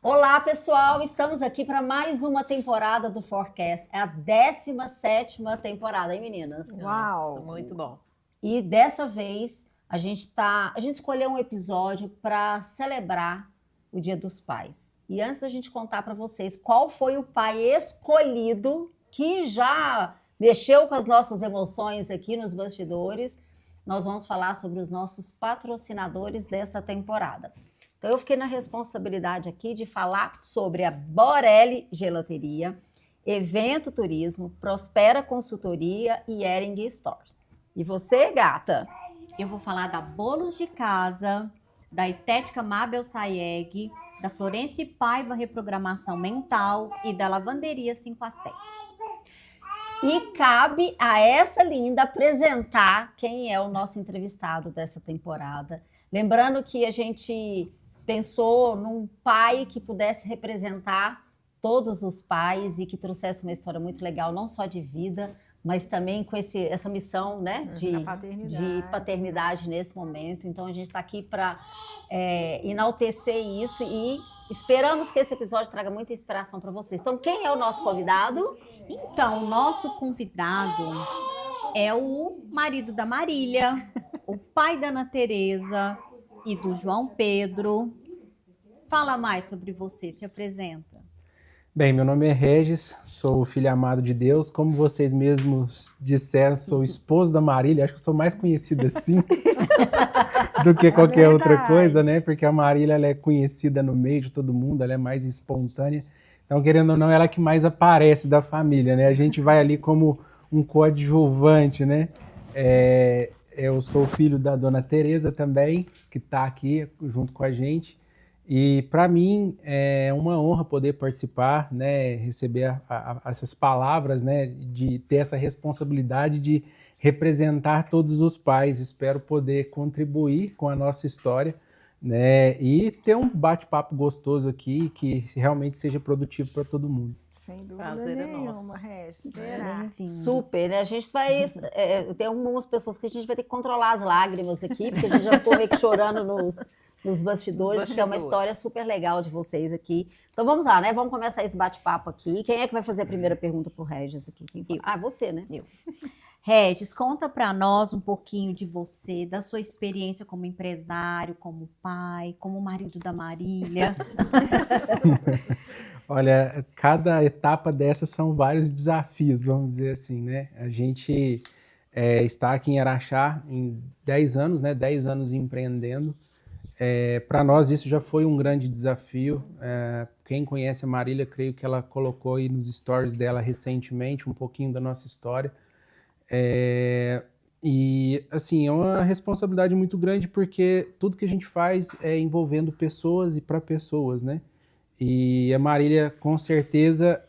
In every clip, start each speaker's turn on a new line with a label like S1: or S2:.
S1: Olá, pessoal! Estamos aqui para mais uma temporada do Forecast. É a 17ª temporada, hein, meninas?
S2: Uau!
S3: Nossa, muito bom.
S1: E dessa vez a gente escolheu um episódio para celebrar o Dia dos Pais. E antes da gente contar para vocês qual foi o pai escolhido que já mexeu com as nossas emoções aqui nos bastidores, nós vamos falar sobre os nossos patrocinadores dessa temporada. Então, eu fiquei na responsabilidade aqui de falar sobre a Borelli Gelateria, Evento Turismo, Prospera Consultoria e Ering Stores. E você, gata?
S2: Eu vou falar da Bolos de Casa, da Estética Mabel Sayeg, da Florence Paiva Reprogramação Mental e da Lavanderia 5 a 7.
S1: E cabe a essa linda apresentar quem é o nosso entrevistado dessa temporada. Lembrando que a gente pensou num pai que pudesse representar todos os pais e que trouxesse uma história muito legal, não só de vida, mas também com essa missão, né, de paternidade nesse momento. Então, a gente está aqui para enaltecer isso e esperamos que esse episódio traga muita inspiração para vocês. Então, quem é o nosso convidado?
S2: Então, o nosso convidado é o marido da Marília, o pai da Ana Tereza e do João Pedro. Fala mais sobre você, se apresenta.
S4: Bem, meu nome é Regis, sou o filho amado de Deus. Como vocês mesmos disseram, sou o esposo da Marília. Acho que sou mais conhecido assim do que qualquer outra coisa, né? Porque a Marília ela é conhecida no meio de todo mundo, ela é mais espontânea. Então, querendo ou não, ela é que mais aparece da família, né? A gente vai ali como um coadjuvante, né? Eu sou filho da dona Tereza também, que está aqui junto com a gente. E para mim é uma honra poder participar, né, receber essas palavras, né, de ter essa responsabilidade de representar todos os pais. Espero poder contribuir com a nossa história, né, e ter um bate-papo gostoso aqui que realmente seja produtivo para todo mundo.
S3: Sem dúvida nenhuma, Regis. Será?
S1: Super, né? A gente vai... tem algumas pessoas que a gente vai ter que controlar as lágrimas aqui, porque a gente já ficou meio que chorando nos bastidores, porque é uma história super legal de vocês aqui. Então vamos lá, né? Vamos começar esse bate-papo aqui. Quem é que vai fazer a primeira pergunta pro Regis aqui? Você, né?
S2: Eu. Regis, conta para nós um pouquinho de você, da sua experiência como empresário, como pai, como marido da Marília.
S4: Olha, cada etapa dessas são vários desafios, vamos dizer assim, né? A gente está aqui em Araxá em 10 anos, né? 10 anos empreendendo. Para nós isso já foi um grande desafio. Quem conhece a Marília, creio que ela colocou aí nos stories dela recentemente um pouquinho da nossa história. E assim, é uma responsabilidade muito grande porque tudo que a gente faz é envolvendo pessoas e para pessoas, né? E a Marília, com certeza,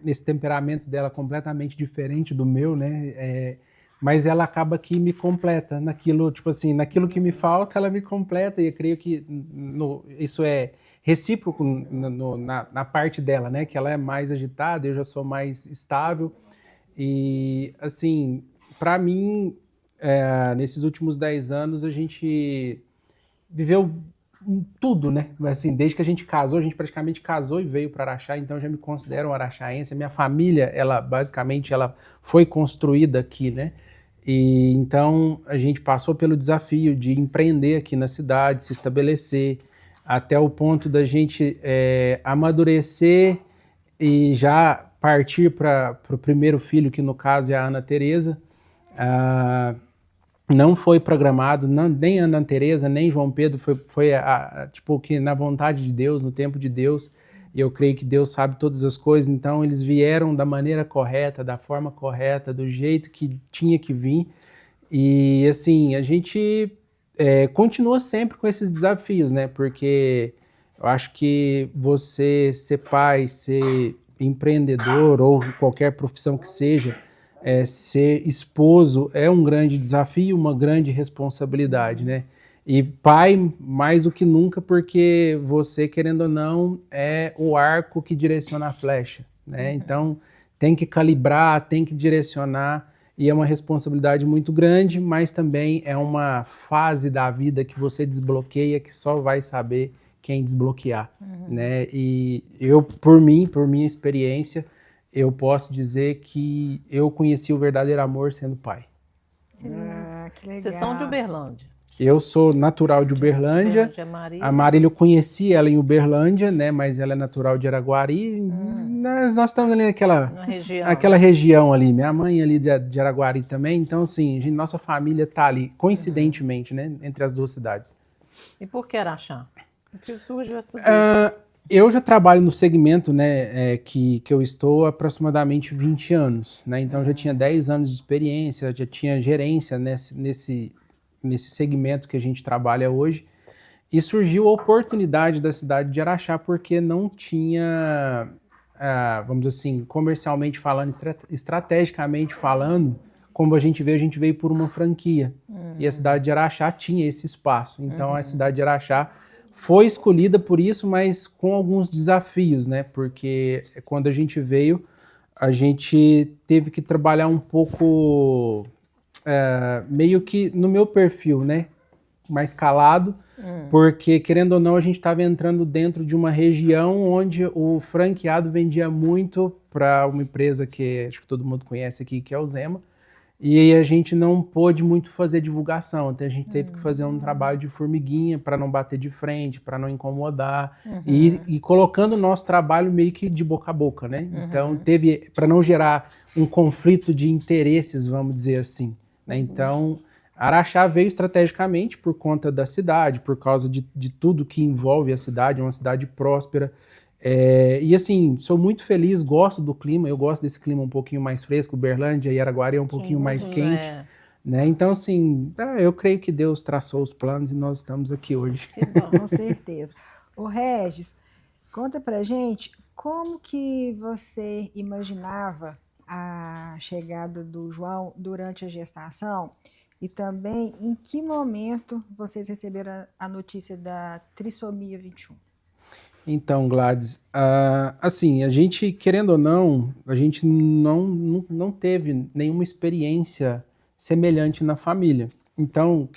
S4: nesse temperamento dela completamente diferente do meu, né? Mas ela acaba que me completa naquilo, tipo assim, naquilo que me falta, ela me completa, e eu creio que isso é recíproco na parte dela, né? Que ela é mais agitada, eu já sou mais estável. E, assim, para mim, nesses últimos 10 anos, a gente viveu tudo, né? Assim, desde que a gente casou, a gente praticamente casou e veio para Araxá, então eu já me considero um araxaense. A minha família, ela basicamente, ela foi construída aqui, né? E então a gente passou pelo desafio de empreender aqui na cidade, se estabelecer, até o ponto da gente amadurecer e já partir para o primeiro filho, que no caso é a Ana Tereza. Não foi programado, nem Ana Tereza, nem João Pedro, foi tipo que na vontade de Deus, no tempo de Deus. E eu creio que Deus sabe todas as coisas, então eles vieram da maneira correta, da forma correta, do jeito que tinha que vir. E assim, a gente continua sempre com esses desafios, né? Porque eu acho que você ser pai, ser empreendedor ou qualquer profissão que seja, ser esposo é um grande desafio, uma grande responsabilidade, né? E pai, mais do que nunca, porque você, querendo ou não, é o arco que direciona a flecha, né? Então, tem que calibrar, tem que direcionar, e é uma responsabilidade muito grande, mas também é uma fase da vida que você desbloqueia, que só vai saber quem desbloquear, né? E eu, por minha experiência, eu posso dizer que eu conheci o verdadeiro amor sendo pai.
S3: Ah, que legal.
S5: Vocês são de Uberlândia.
S4: Eu sou natural de Uberlândia.
S5: Uberlândia, Marília.
S4: A Marília, eu conheci ela em Uberlândia, né? Mas ela é natural de Araguari. Nós estamos ali
S5: Na região.
S4: aquela região ali. Minha mãe ali de Araguari também. Então, assim, nossa família tá ali, coincidentemente, né? Entre as duas cidades.
S5: E por que Araxá? O que surgiu essa dúvida?
S4: Eu já trabalho no segmento, né, que eu estou há aproximadamente 20 anos, né? Então, eu já tinha 10 anos de experiência, já tinha gerência nesse segmento que a gente trabalha hoje. E surgiu a oportunidade da cidade de Araxá, porque não tinha, vamos dizer assim, comercialmente falando, estrategicamente falando, como a gente veio por uma franquia. E a cidade de Araxá tinha esse espaço. Então, a cidade de Araxá foi escolhida por isso, mas com alguns desafios, né? Porque quando a gente veio, a gente teve que trabalhar um pouco, meio que no meu perfil, né? Mais calado, porque, querendo ou não, a gente estava entrando dentro de uma região onde o franqueado vendia muito para uma empresa que acho que todo mundo conhece aqui, que é o Zema. E a gente não pôde muito fazer divulgação, então a gente teve que fazer um trabalho de formiguinha para não bater de frente, para não incomodar, e colocando o nosso trabalho meio que de boca a boca, né? Então teve, para não gerar um conflito de interesses, vamos dizer assim, né? Então, Araxá veio estrategicamente por conta da cidade, por causa de tudo que envolve a cidade, é uma cidade próspera. E assim, sou muito feliz, gosto do clima, eu gosto desse clima um pouquinho mais fresco, Uberlândia e Araguari é um pouquinho mais quente, né? Então assim, eu creio que Deus traçou os planos e nós estamos aqui hoje.
S3: Com certeza. O Regis, conta pra gente como que você imaginava a chegada do João durante a gestação e também em que momento vocês receberam a notícia da trissomia 21.
S4: Então, Gladys, assim, a gente, querendo ou não, a gente não teve nenhuma experiência semelhante na família. Então,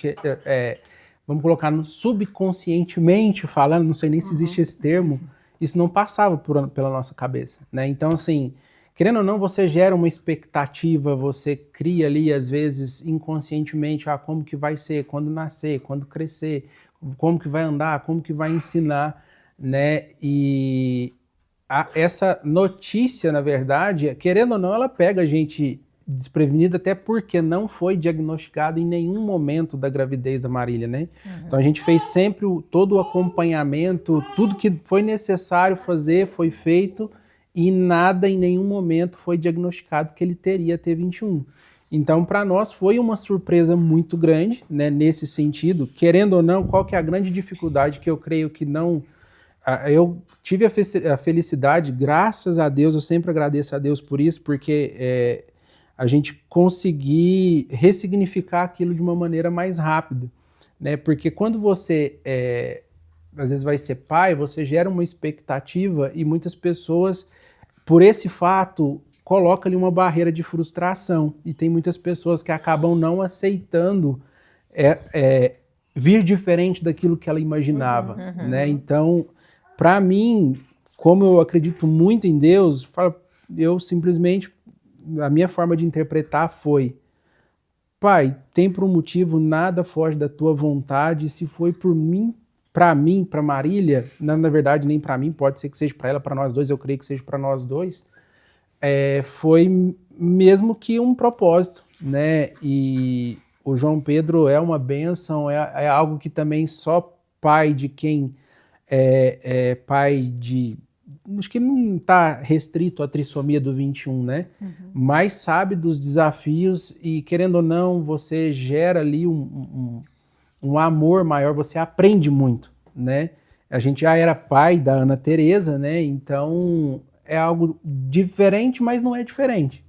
S4: vamos colocar no subconscientemente falando, não sei nem se existe esse termo, isso não passava pela nossa cabeça, né? Então, assim, querendo ou não, você gera uma expectativa, você cria ali, às vezes, inconscientemente, como que vai ser, quando nascer, quando crescer, como que vai andar, como que vai ensinar, né? E essa notícia, na verdade, querendo ou não, ela pega a gente desprevenido, até porque não foi diagnosticado em nenhum momento da gravidez da Marília, né? Então a gente fez sempre todo o acompanhamento, tudo que foi necessário fazer foi feito e nada em nenhum momento foi diagnosticado que ele teria T21. Então, para nós foi uma surpresa muito grande, né, nesse sentido. Querendo ou não, qual que é a grande dificuldade que eu creio que não... Eu tive a felicidade, graças a Deus, eu sempre agradeço a Deus por isso, porque a gente conseguir ressignificar aquilo de uma maneira mais rápida, né? Porque quando você, às vezes, vai ser pai, você gera uma expectativa e muitas pessoas, por esse fato, colocam ali uma barreira de frustração. E tem muitas pessoas que acabam não aceitando vir diferente daquilo que ela imaginava, né? Então, para mim, como eu acredito muito em Deus, eu simplesmente, a minha forma de interpretar foi: Pai, tem por um motivo, nada foge da tua vontade, se foi por mim, para Marília, na verdade nem para mim, pode ser que seja para ela, para nós dois, eu creio que seja para nós dois, foi mesmo que um propósito, né? E o João Pedro é uma bênção, é algo que também só pai de quem pai de... Acho que não está restrito à trissomia do 21, né? Mas sabe dos desafios e, querendo ou não, você gera ali um amor maior, você aprende muito, né? A gente já era pai da Ana Tereza, né? Então é algo diferente, mas não é diferente.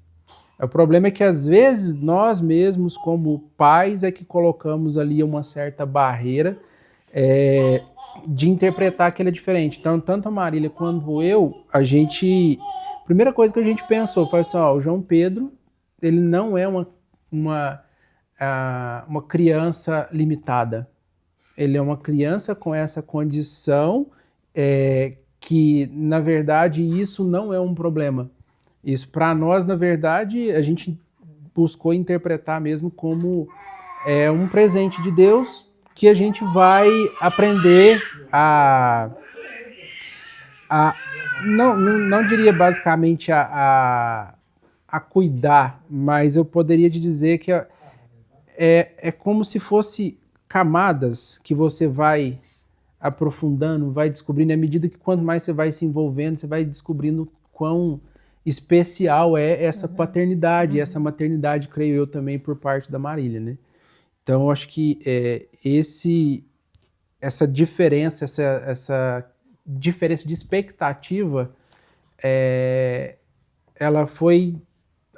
S4: O problema é que, às vezes, nós mesmos, como pais, é que colocamos ali uma certa barreira de interpretar que ele é diferente. Então, tanto a Marília quanto eu, a primeira coisa que a gente pensou foi assim: o João Pedro, ele não é uma criança limitada. ele é uma criança com essa condição, que, na verdade, isso não é um problema. Isso, para nós, na verdade, a gente buscou interpretar mesmo como um presente de Deus que a gente vai aprender não diria basicamente a cuidar, mas eu poderia te dizer que é como se fosse camadas que você vai aprofundando, vai descobrindo, à medida que quanto mais você vai se envolvendo, você vai descobrindo quão especial é essa paternidade, essa maternidade, creio eu, também por parte da Marília, né? Então, eu acho que essa diferença, essa diferença de expectativa, ela foi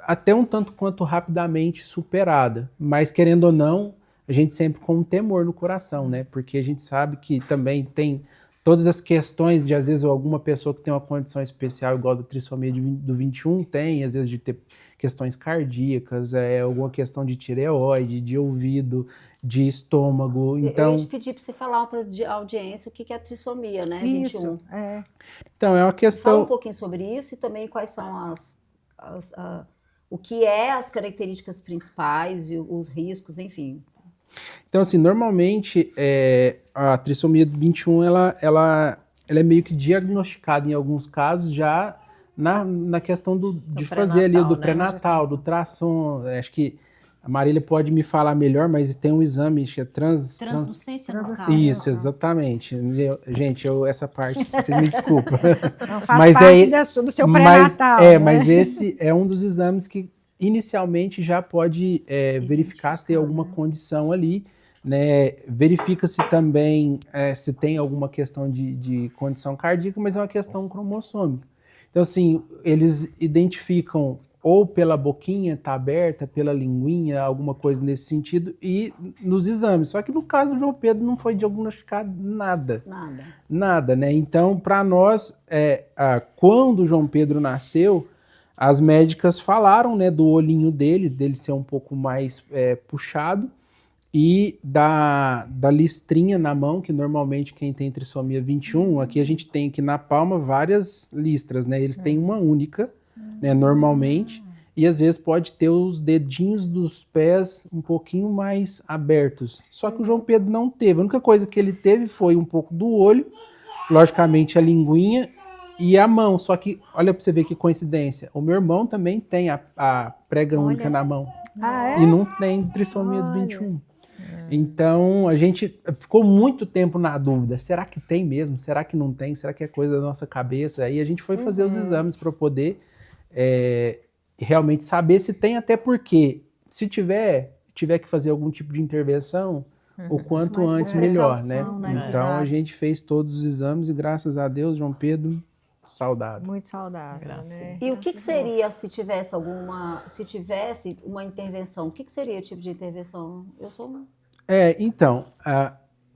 S4: até um tanto quanto rapidamente superada, mas querendo ou não, a gente sempre com um temor no coração, né? Porque a gente sabe que também tem todas as questões de, às vezes, alguma pessoa que tem uma condição especial, igual da trissomia do 21, tem, às vezes, de ter questões cardíacas, alguma questão de tireoide, de ouvido, de estômago. Então,
S1: eu ia te pedir para você falar para a audiência o que é a trissomia, né?
S3: Isso,
S1: 21.
S4: Então, é uma questão...
S1: Fala um pouquinho sobre isso e também quais são o que é as características principais e os riscos, enfim.
S4: Então, assim, normalmente a trissomia 21, ela é meio que diagnosticada em alguns casos já na questão de fazer ali do pré-natal, do ultrassom. Acho que a Marília pode me falar melhor, mas tem um exame que é
S2: Translucência no caso.
S4: Isso, exatamente. Gente, essa parte, vocês me desculpam.
S3: Não faz parte do seu pré-natal. Né?
S4: Mas esse é um dos exames que inicialmente já pode verificar se tem alguma condição ali, né? Verifica-se também se tem alguma questão de condição cardíaca, mas é uma questão cromossômica. Então, assim, eles identificam ou pela boquinha, tá aberta, pela linguinha, alguma coisa nesse sentido, e nos exames. Só que no caso do João Pedro não foi diagnosticado nada. Nada, né? Então, para nós, quando o João Pedro nasceu, as médicas falaram, né, do olhinho dele ser um pouco mais puxado, e da listrinha na mão, que normalmente quem tem trissomia 21, aqui a gente tem aqui na palma várias listras, né? Eles têm uma única, né, normalmente, e às vezes pode ter os dedinhos dos pés um pouquinho mais abertos. Só que o João Pedro não teve. A única coisa que ele teve foi um pouco do olho, logicamente a linguinha e a mão. Só que, olha pra você ver que coincidência, o meu irmão também tem a prega única na mão. E não tem trissomia do 21. Então, a gente ficou muito tempo na dúvida, será que tem mesmo? Será que não tem? Será que é coisa da nossa cabeça? Aí a gente foi fazer os exames para poder realmente saber se tem, até porque se tiver que fazer algum tipo de intervenção, o quanto antes melhor, né? Então, a gente fez todos os exames e graças a Deus, João Pedro, saudável.
S3: Muito saudável, né?
S1: E o que seria se tivesse uma intervenção? O que seria o tipo de intervenção?
S4: Então,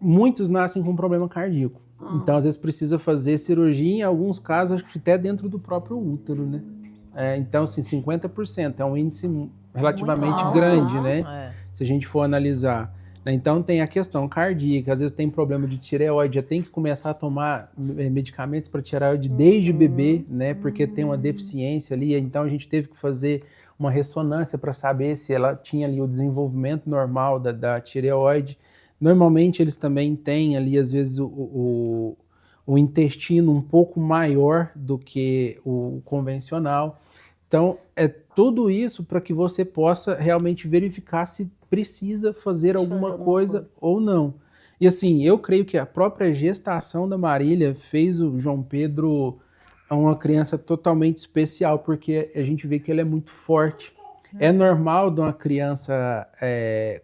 S4: muitos nascem com problema cardíaco. Então, às vezes, precisa fazer cirurgia, em alguns casos, acho que até dentro do próprio útero, né? Então, assim, 50% é um índice relativamente grande, né? Se a gente for analisar. Então, tem a questão cardíaca, às vezes tem problema de tireoide, já tem que começar a tomar medicamentos para tireoide desde bebê, né? Porque tem uma deficiência ali, então a gente teve que fazer uma ressonância para saber se ela tinha ali o desenvolvimento normal da tireoide. Normalmente eles também têm ali, às vezes, o intestino um pouco maior do que o convencional. Então, é tudo isso para que você possa realmente verificar se precisa fazer alguma coisa ou não. E assim, eu creio que a própria gestação da Marília fez o João Pedro uma criança totalmente especial, porque a gente vê que ele é muito forte. É normal de uma criança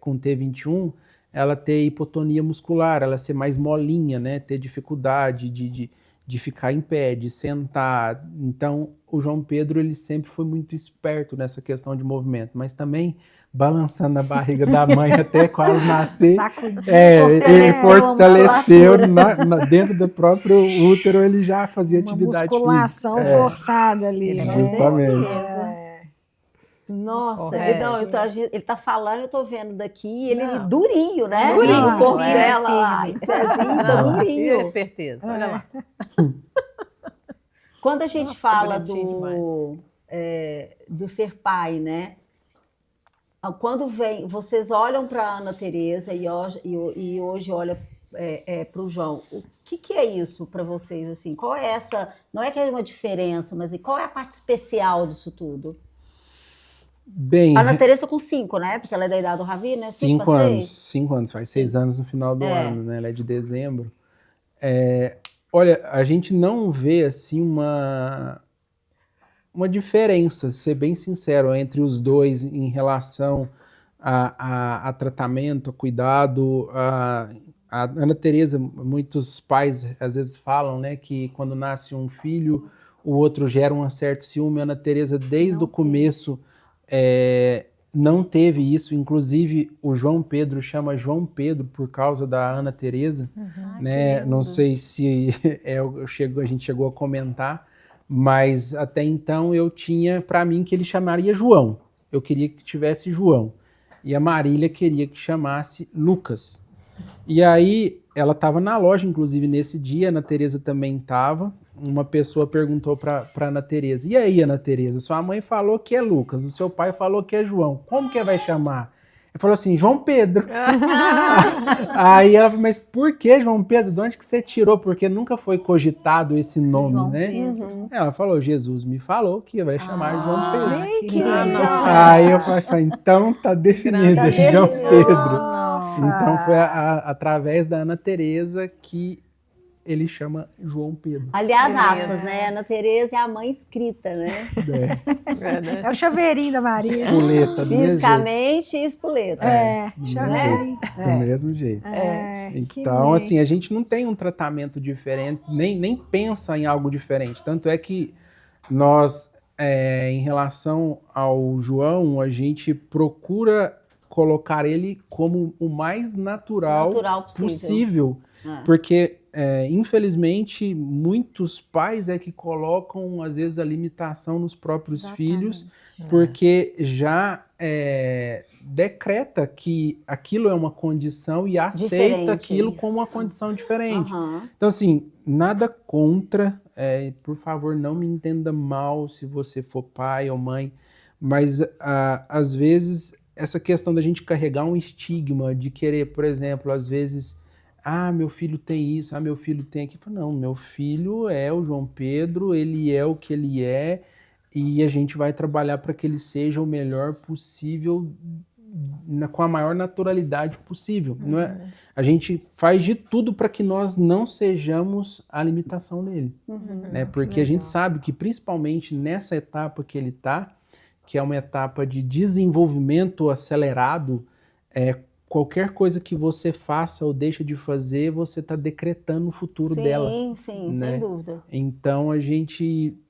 S4: com T21 ela ter hipotonia muscular, ela ser mais molinha, né? Ter dificuldade de ficar em pé, de sentar. Então, o João Pedro ele sempre foi muito esperto nessa questão de movimento, mas também balançando a barriga da mãe até quase nascer, ele fortaleceu dentro do próprio útero, ele já fazia atividade física.
S3: Musculação forçada ali.
S4: Justamente.
S1: Nossa,
S5: O
S1: não, ele tá falando, eu tô vendo daqui, ele
S5: Não.
S1: durinho, né?
S5: Durinho,
S1: O corpo
S2: é,
S1: dela lá,
S2: firme.
S1: o pezinho tá
S5: Não, e a
S1: durinho.
S5: esperteza, olha lá.
S1: Quando a gente
S5: Nossa,
S1: fala
S5: bonitinho
S1: do ser pai, né? Quando vem, vocês olham para a Ana Tereza e hoje olham para o João. O que é isso para vocês? Assim, qual é essa? Não é que é uma diferença, mas qual é a parte especial disso tudo?
S4: Bem,
S1: A Ana Tereza tá com 5, né? Porque ela é da idade do Ravi, né? 5
S4: 5
S1: para
S4: anos,
S1: 6?
S4: 5 anos, faz 6 anos no final do
S1: É.
S4: ano, né? Ela é de dezembro. Olha, a gente não vê assim uma diferença, ser bem sincero, entre os dois em relação a tratamento, a cuidado. A Ana Tereza, muitos pais às vezes falam, né, que quando nasce um filho, o outro gera um certo ciúme. A Ana Tereza, desde
S2: Não
S4: o começo, não teve isso. Inclusive, o João Pedro chama João Pedro por causa da Ana Tereza, né? Não sei se a gente chegou a comentar, mas até então eu tinha para mim que ele chamaria João. Eu queria que tivesse João. E a Marília queria que chamasse Lucas. E aí, ela estava na loja, inclusive, nesse dia, a Ana Tereza também estava. Uma pessoa perguntou para Ana Tereza: e aí, Ana Tereza, sua mãe falou que é Lucas, o seu pai falou que é João, como que vai chamar? Ele falou assim: João Pedro. Aí ela falou: mas por que João Pedro? De onde que você tirou? Porque nunca foi cogitado esse nome,
S2: João
S4: né?
S2: Pedro.
S4: Ela falou: Jesus me falou que vai chamar João Pedro.
S3: Ai, que
S5: Ah, não.
S3: legal.
S4: Aí eu falei assim: então tá definido,
S5: Tá
S4: João
S1: definido.
S4: Pedro.
S3: Nossa.
S4: Então foi através da Ana Tereza que ele chama João Pedro.
S1: Aliás,
S5: Beleza.
S1: aspas, né? Ana Tereza é a mãe escrita, né?
S3: É o chaveirinho da Maria.
S4: Espoleta, do mesmo jeito.
S1: Fisicamente e espoleta.
S3: É,
S4: Do
S3: chaveirinho.
S4: mesmo jeito.
S3: É, que
S4: Então,
S3: bem.
S4: assim, a gente não tem um tratamento diferente, nem pensa em algo diferente. Tanto é que nós, em relação ao João, a gente procura colocar ele como o mais natural possível.
S1: É.
S4: Porque, infelizmente, muitos pais é que colocam, às vezes, a limitação nos próprios filhos, porque já decreta que aquilo é uma condição e aceita
S1: Diferente,
S4: aquilo
S1: isso.
S4: como uma condição diferente.
S1: Aham.
S4: Então, assim, nada contra, por favor, não me entenda mal se você for pai ou mãe, mas, às vezes, essa questão da gente carregar um estigma de querer, por exemplo, às vezes... ah, meu filho tem isso, meu filho tem aquilo. Não, meu filho é o João Pedro, ele é o que ele é, e a gente vai trabalhar para que ele seja o melhor possível, com a maior naturalidade possível. Não é? A gente faz de tudo para que nós não sejamos a limitação dele. Né? Porque a gente sabe que, principalmente nessa etapa que ele está, que é uma etapa de desenvolvimento acelerado, qualquer coisa que você faça ou deixa de fazer, você está decretando o futuro dela.
S1: Sim,
S4: né?
S1: sem dúvida.
S4: Então,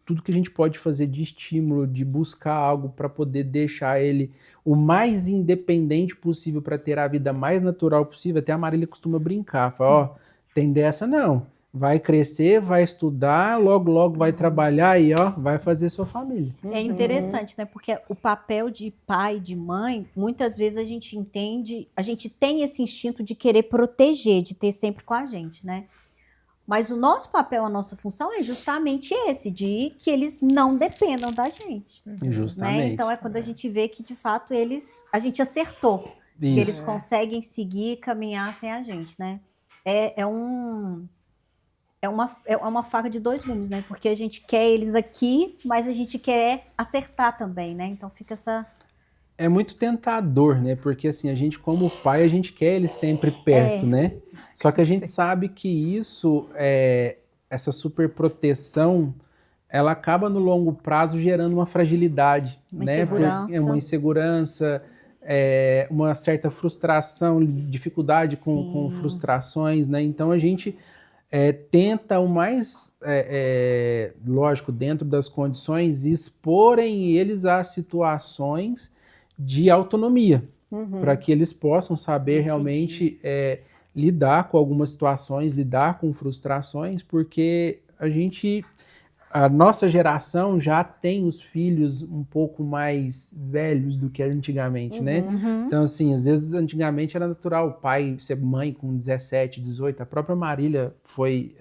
S4: tudo que a gente pode fazer de estímulo, de buscar algo para poder deixar ele o mais independente possível, para ter a vida mais natural possível. Até a Marília costuma brincar, fala, ó, tem dessa não. Vai crescer, vai estudar, logo vai trabalhar e vai fazer sua família.
S2: É interessante, né? Porque o papel de pai, de mãe, muitas vezes a gente entende, a gente tem esse instinto de querer proteger, de ter sempre com a gente, né? Mas o nosso papel, a nossa função é justamente esse, de que eles não dependam da gente.
S4: Justamente.
S2: Né? Então é quando a gente vê que, de fato, a gente acertou. Que eles
S4: Isso.
S2: conseguem seguir, caminhar sem a gente, né? É uma faca de dois gumes, né? Porque a gente quer eles aqui, mas a gente quer acertar também, né? Então fica essa...
S4: É muito tentador, né? Porque assim, a gente como pai, a gente quer ele sempre perto, né? Só que a gente sabe que isso, essa superproteção, ela acaba no longo prazo gerando uma fragilidade,
S2: Uma
S4: né?
S2: insegurança.
S4: Uma insegurança, uma certa frustração, dificuldade com
S2: Sim.
S4: frustrações, né? Então a gente tenta o mais, lógico, dentro das condições, exporem eles a situações de autonomia, para que eles possam saber
S2: Decidir.
S4: realmente lidar com algumas situações, lidar com frustrações, porque a gente a nossa geração já tem os filhos um pouco mais velhos do que antigamente, né?
S2: Uhum.
S4: Então, assim, às vezes antigamente era natural o pai ser mãe com 17, 18. A própria Marília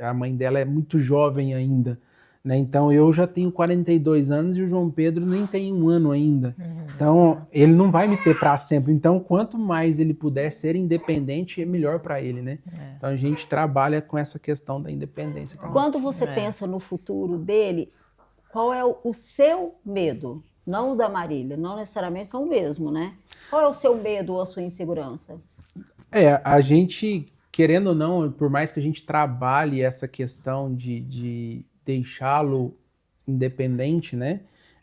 S4: a mãe dela é muito jovem ainda, né? Então, eu já tenho 42 anos e o João Pedro nem tem 1 ano ainda. Então, ele não vai me ter para sempre. Então, quanto mais ele puder ser independente, é melhor para ele, né? Então, a gente trabalha com essa questão da independência também.
S1: Quando você pensa no futuro dele, qual é o seu medo? Não o da Marília, não necessariamente são o mesmo, né? Qual é o seu medo ou a sua insegurança?
S4: A gente, querendo ou não, por mais que a gente trabalhe essa questão de deixá-lo independente, né?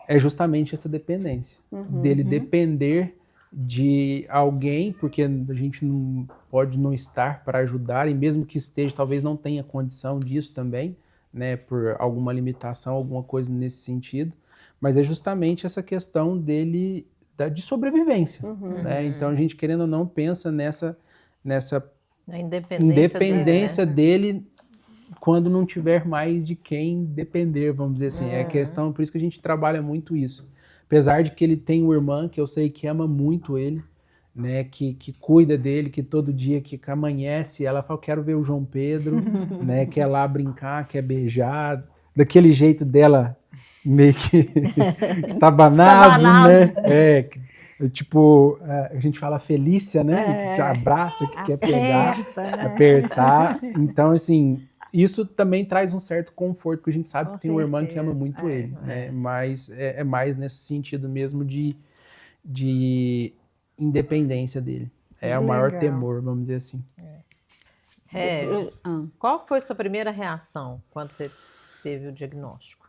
S4: É justamente essa dependência. Dele depender de alguém, porque a gente não pode não estar para ajudar, e mesmo que esteja, talvez não tenha condição disso também, né? Por alguma limitação, alguma coisa nesse sentido. Mas é justamente essa questão dele, de sobrevivência, né? Então a gente, querendo ou não, pensa nessa
S5: A
S4: independência dele quando não tiver mais de quem depender, vamos dizer assim. É questão, por isso que a gente trabalha muito isso. Apesar de que ele tem uma irmã que eu sei que ama muito ele, né, que cuida dele, que todo dia que amanhece, ela fala, quero ver o João Pedro, né, quer lá brincar, quer daquele jeito dela, meio que estabanado, né? Tipo, a gente fala Felícia, né? Que abraça, que quer pegar, apertar. Então, assim, isso também traz um certo conforto, porque a gente sabe que tem uma irmã que ama muito ele, né? Mas é mais nesse sentido mesmo de independência dele. É o maior temor, vamos dizer assim.
S5: Regis, qual foi sua primeira reação quando você teve o diagnóstico?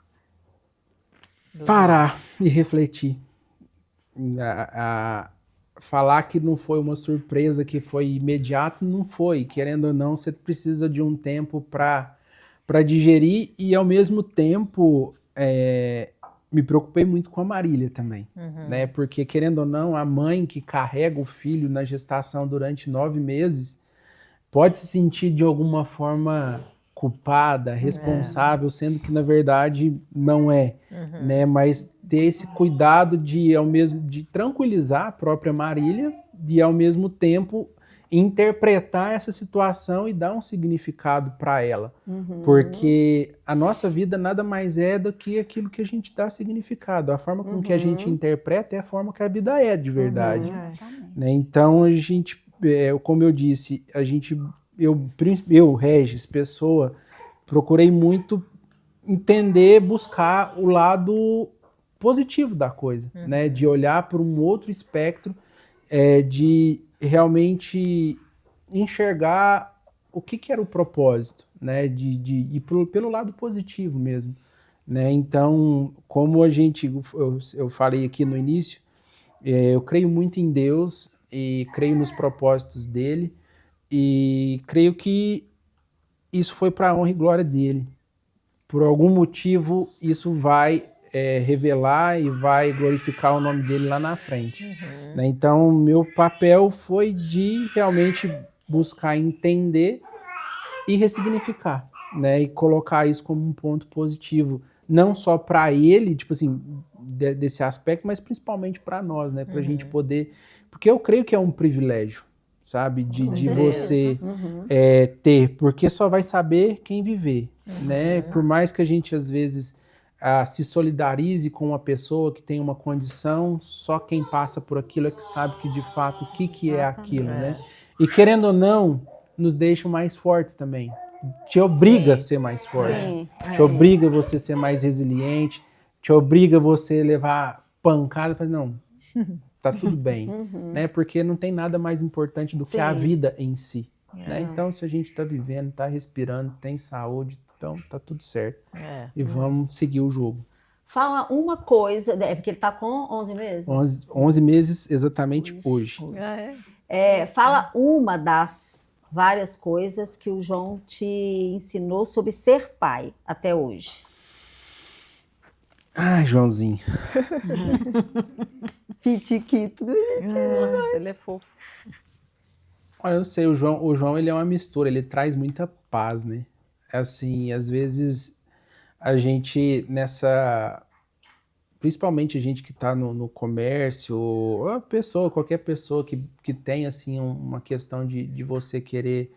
S4: Parar e refletir. Falar que não foi uma surpresa, que foi imediato, não foi. Querendo ou não, você precisa de um tempo para digerir e, ao mesmo tempo, me preocupei muito com a Marília também, né? Porque, querendo ou não, a mãe que carrega o filho na gestação durante 9 meses pode se sentir, de alguma forma, culpada, responsável, sendo que, na verdade, não é, né? Mas ter esse cuidado de tranquilizar a própria Marília, de, ao mesmo tempo, interpretar essa situação e dar um significado para ela. Porque a nossa vida nada mais é do que aquilo que a gente dá significado. A forma com que a gente interpreta é a forma que a vida é de verdade. Né? Então, a gente, como eu disse, eu, Regis, pessoa, procurei muito entender, buscar o lado positivo da coisa, né? De olhar para um outro espectro, de realmente enxergar o que era o propósito, né? De ir pelo lado positivo mesmo, né? Então, como eu falei aqui no início, eu creio muito em Deus e creio nos propósitos dele e creio que isso foi para a honra e glória dele. Por algum motivo, isso vai revelar e vai glorificar o nome dele lá na frente. Né? Então, meu papel foi de realmente buscar entender e ressignificar, né? E colocar isso como um ponto positivo, não só para ele, tipo assim, desse aspecto, mas principalmente para nós, né? Para a gente poder... Porque eu creio que é um privilégio, sabe? De você ter, porque só vai saber quem viver, né? Por mais que a gente, às vezes, se solidarize com uma pessoa que tem uma condição, só quem passa por aquilo é que sabe que, de fato, o que é aquilo, né? E, querendo ou não, nos deixa mais fortes também. Te obriga a ser mais forte. Te obriga você a ser mais resiliente. Te obriga você a levar pancada. Mas não, tá tudo bem. Né? Porque não tem nada mais importante do que a vida em si. Né? Então, se a gente tá vivendo, tá respirando, tem saúde, então tá tudo certo. E vamos seguir o jogo.
S1: Fala uma coisa, porque ele tá com 11 meses?
S4: 11 meses exatamente hoje.
S1: Fala uma das várias coisas que o João te ensinou sobre ser pai até hoje.
S4: Ai, Joãozinho.
S1: Pitiquito.
S5: Nossa, ele é fofo.
S4: Olha, eu não sei, o João ele é uma mistura, ele traz muita paz, né? Assim, às vezes a gente principalmente a gente que está no comércio, ou qualquer pessoa que tem assim uma questão de você querer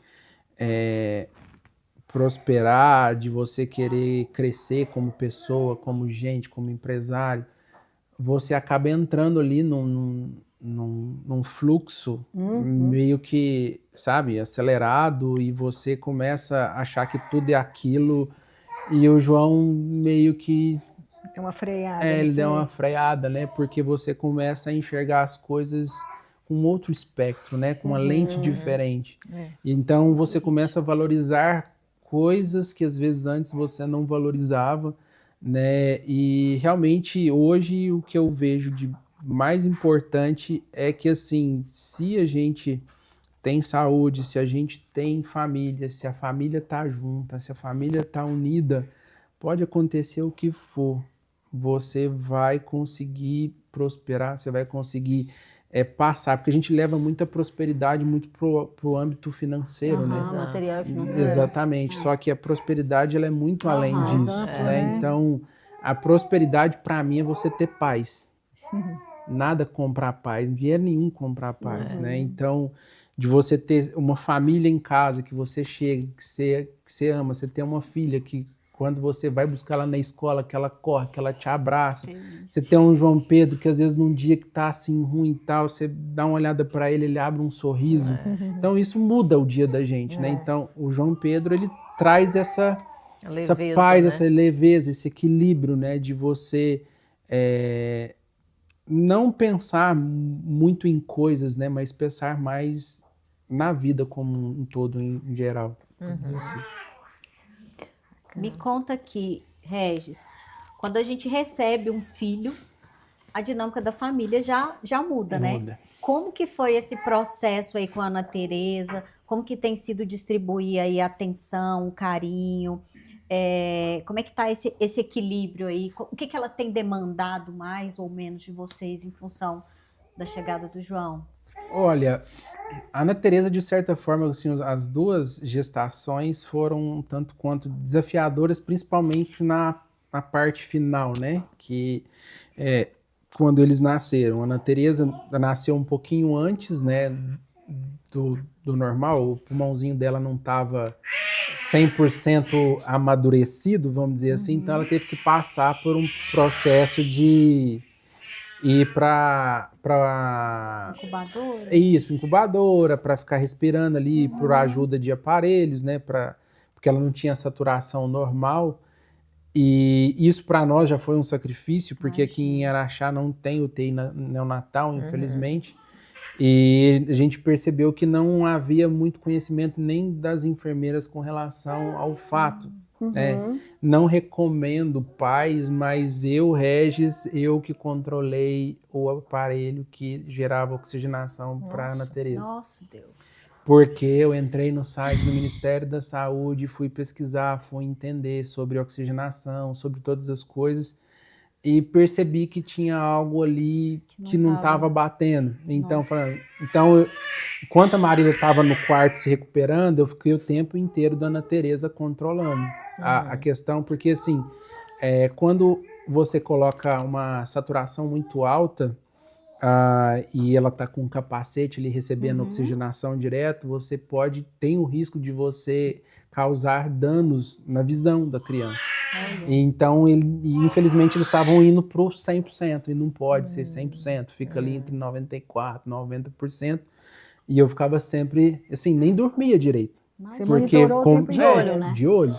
S4: prosperar, de você querer crescer como pessoa, como gente, como empresário, você acaba entrando ali num fluxo meio que, sabe, acelerado, e você começa a achar que tudo é aquilo, e o João meio que
S3: É uma freada.
S4: ele deu uma freada, né? Porque você começa a enxergar as coisas com outro espectro, né? Com uma lente diferente. Então você começa a valorizar coisas que às vezes antes você não valorizava, né? E realmente hoje o que eu vejo de mais importante é que, assim, se a gente tem saúde, se a gente tem família, se a família tá junta, se a família tá unida, pode acontecer o que for, você vai conseguir prosperar, você vai conseguir passar, porque a gente leva muita prosperidade muito pro âmbito financeiro, né?
S5: Exato.
S1: Material e financeiro.
S4: Exatamente, só que a prosperidade ela é muito além
S1: Aham.
S4: disso,
S3: Exato,
S4: né?
S3: né?
S4: Então, a prosperidade para mim é você ter paz. Nada comprar paz, dinheiro nenhum comprar paz, né? Então, de você ter uma família em casa que você chega, que você ama, você tem uma filha que quando você vai buscar ela na escola, que ela corre, que ela te abraça. Você tem um João Pedro que às vezes num dia que tá assim ruim e tal, você dá uma olhada para ele, ele abre um sorriso. Então isso muda o dia da gente, né? Então o João Pedro, ele traz essa
S5: Leveza,
S4: paz,
S5: né?
S4: essa leveza, esse equilíbrio, né? De você não pensar muito em coisas, né? Mas pensar mais na vida como um todo, em geral. Vamos dizer assim.
S2: Me conta aqui, Regis, quando a gente recebe um filho, a dinâmica da família já muda, né?
S4: Muda.
S2: Como que foi esse processo aí com a Ana Tereza? Como que tem sido distribuir aí a atenção, o carinho? Como é que tá esse equilíbrio aí? O que ela tem demandado mais ou menos de vocês em função da chegada do João?
S4: Olha, a Ana Tereza, de certa forma, assim, as duas gestações foram um tanto quanto desafiadoras, principalmente na parte final, né? Que quando eles nasceram. A Ana Tereza nasceu um pouquinho antes, né, do normal. O pulmãozinho dela não estava 100% amadurecido, vamos dizer assim. Então ela teve que passar por um processo de ir para
S2: Incubadora?
S4: isso, incubadora, para ficar respirando ali por ajuda de aparelhos, né? Porque ela não tinha saturação normal. E isso para nós já foi um sacrifício, porque aqui em Araxá não tem UTI neonatal, infelizmente. E a gente percebeu que não havia muito conhecimento nem das enfermeiras com relação ao fato. Né? Não recomendo pais, mas Regis, eu que controlei o aparelho que gerava oxigenação para Ana Tereza.
S2: Nossa, Deus.
S4: Porque eu entrei no site do Ministério da Saúde, fui pesquisar, fui entender sobre oxigenação, sobre todas as coisas, e percebi que tinha algo ali que não estava batendo. Então, enquanto a Marília estava no quarto se recuperando, eu fiquei o tempo inteiro da Ana Tereza controlando a questão, porque assim, quando você coloca uma saturação muito alta, e ela está com um capacete ali recebendo oxigenação direto, tem o risco de você causar danos na visão da criança. Então, infelizmente, eles estavam indo para o 100%, e não pode ser 100%, fica ali entre 94%, 90%, e eu ficava sempre, assim, nem dormia direito.
S3: Você
S4: Porque
S3: monitorou o tempo
S1: de olho, né?
S4: De olho.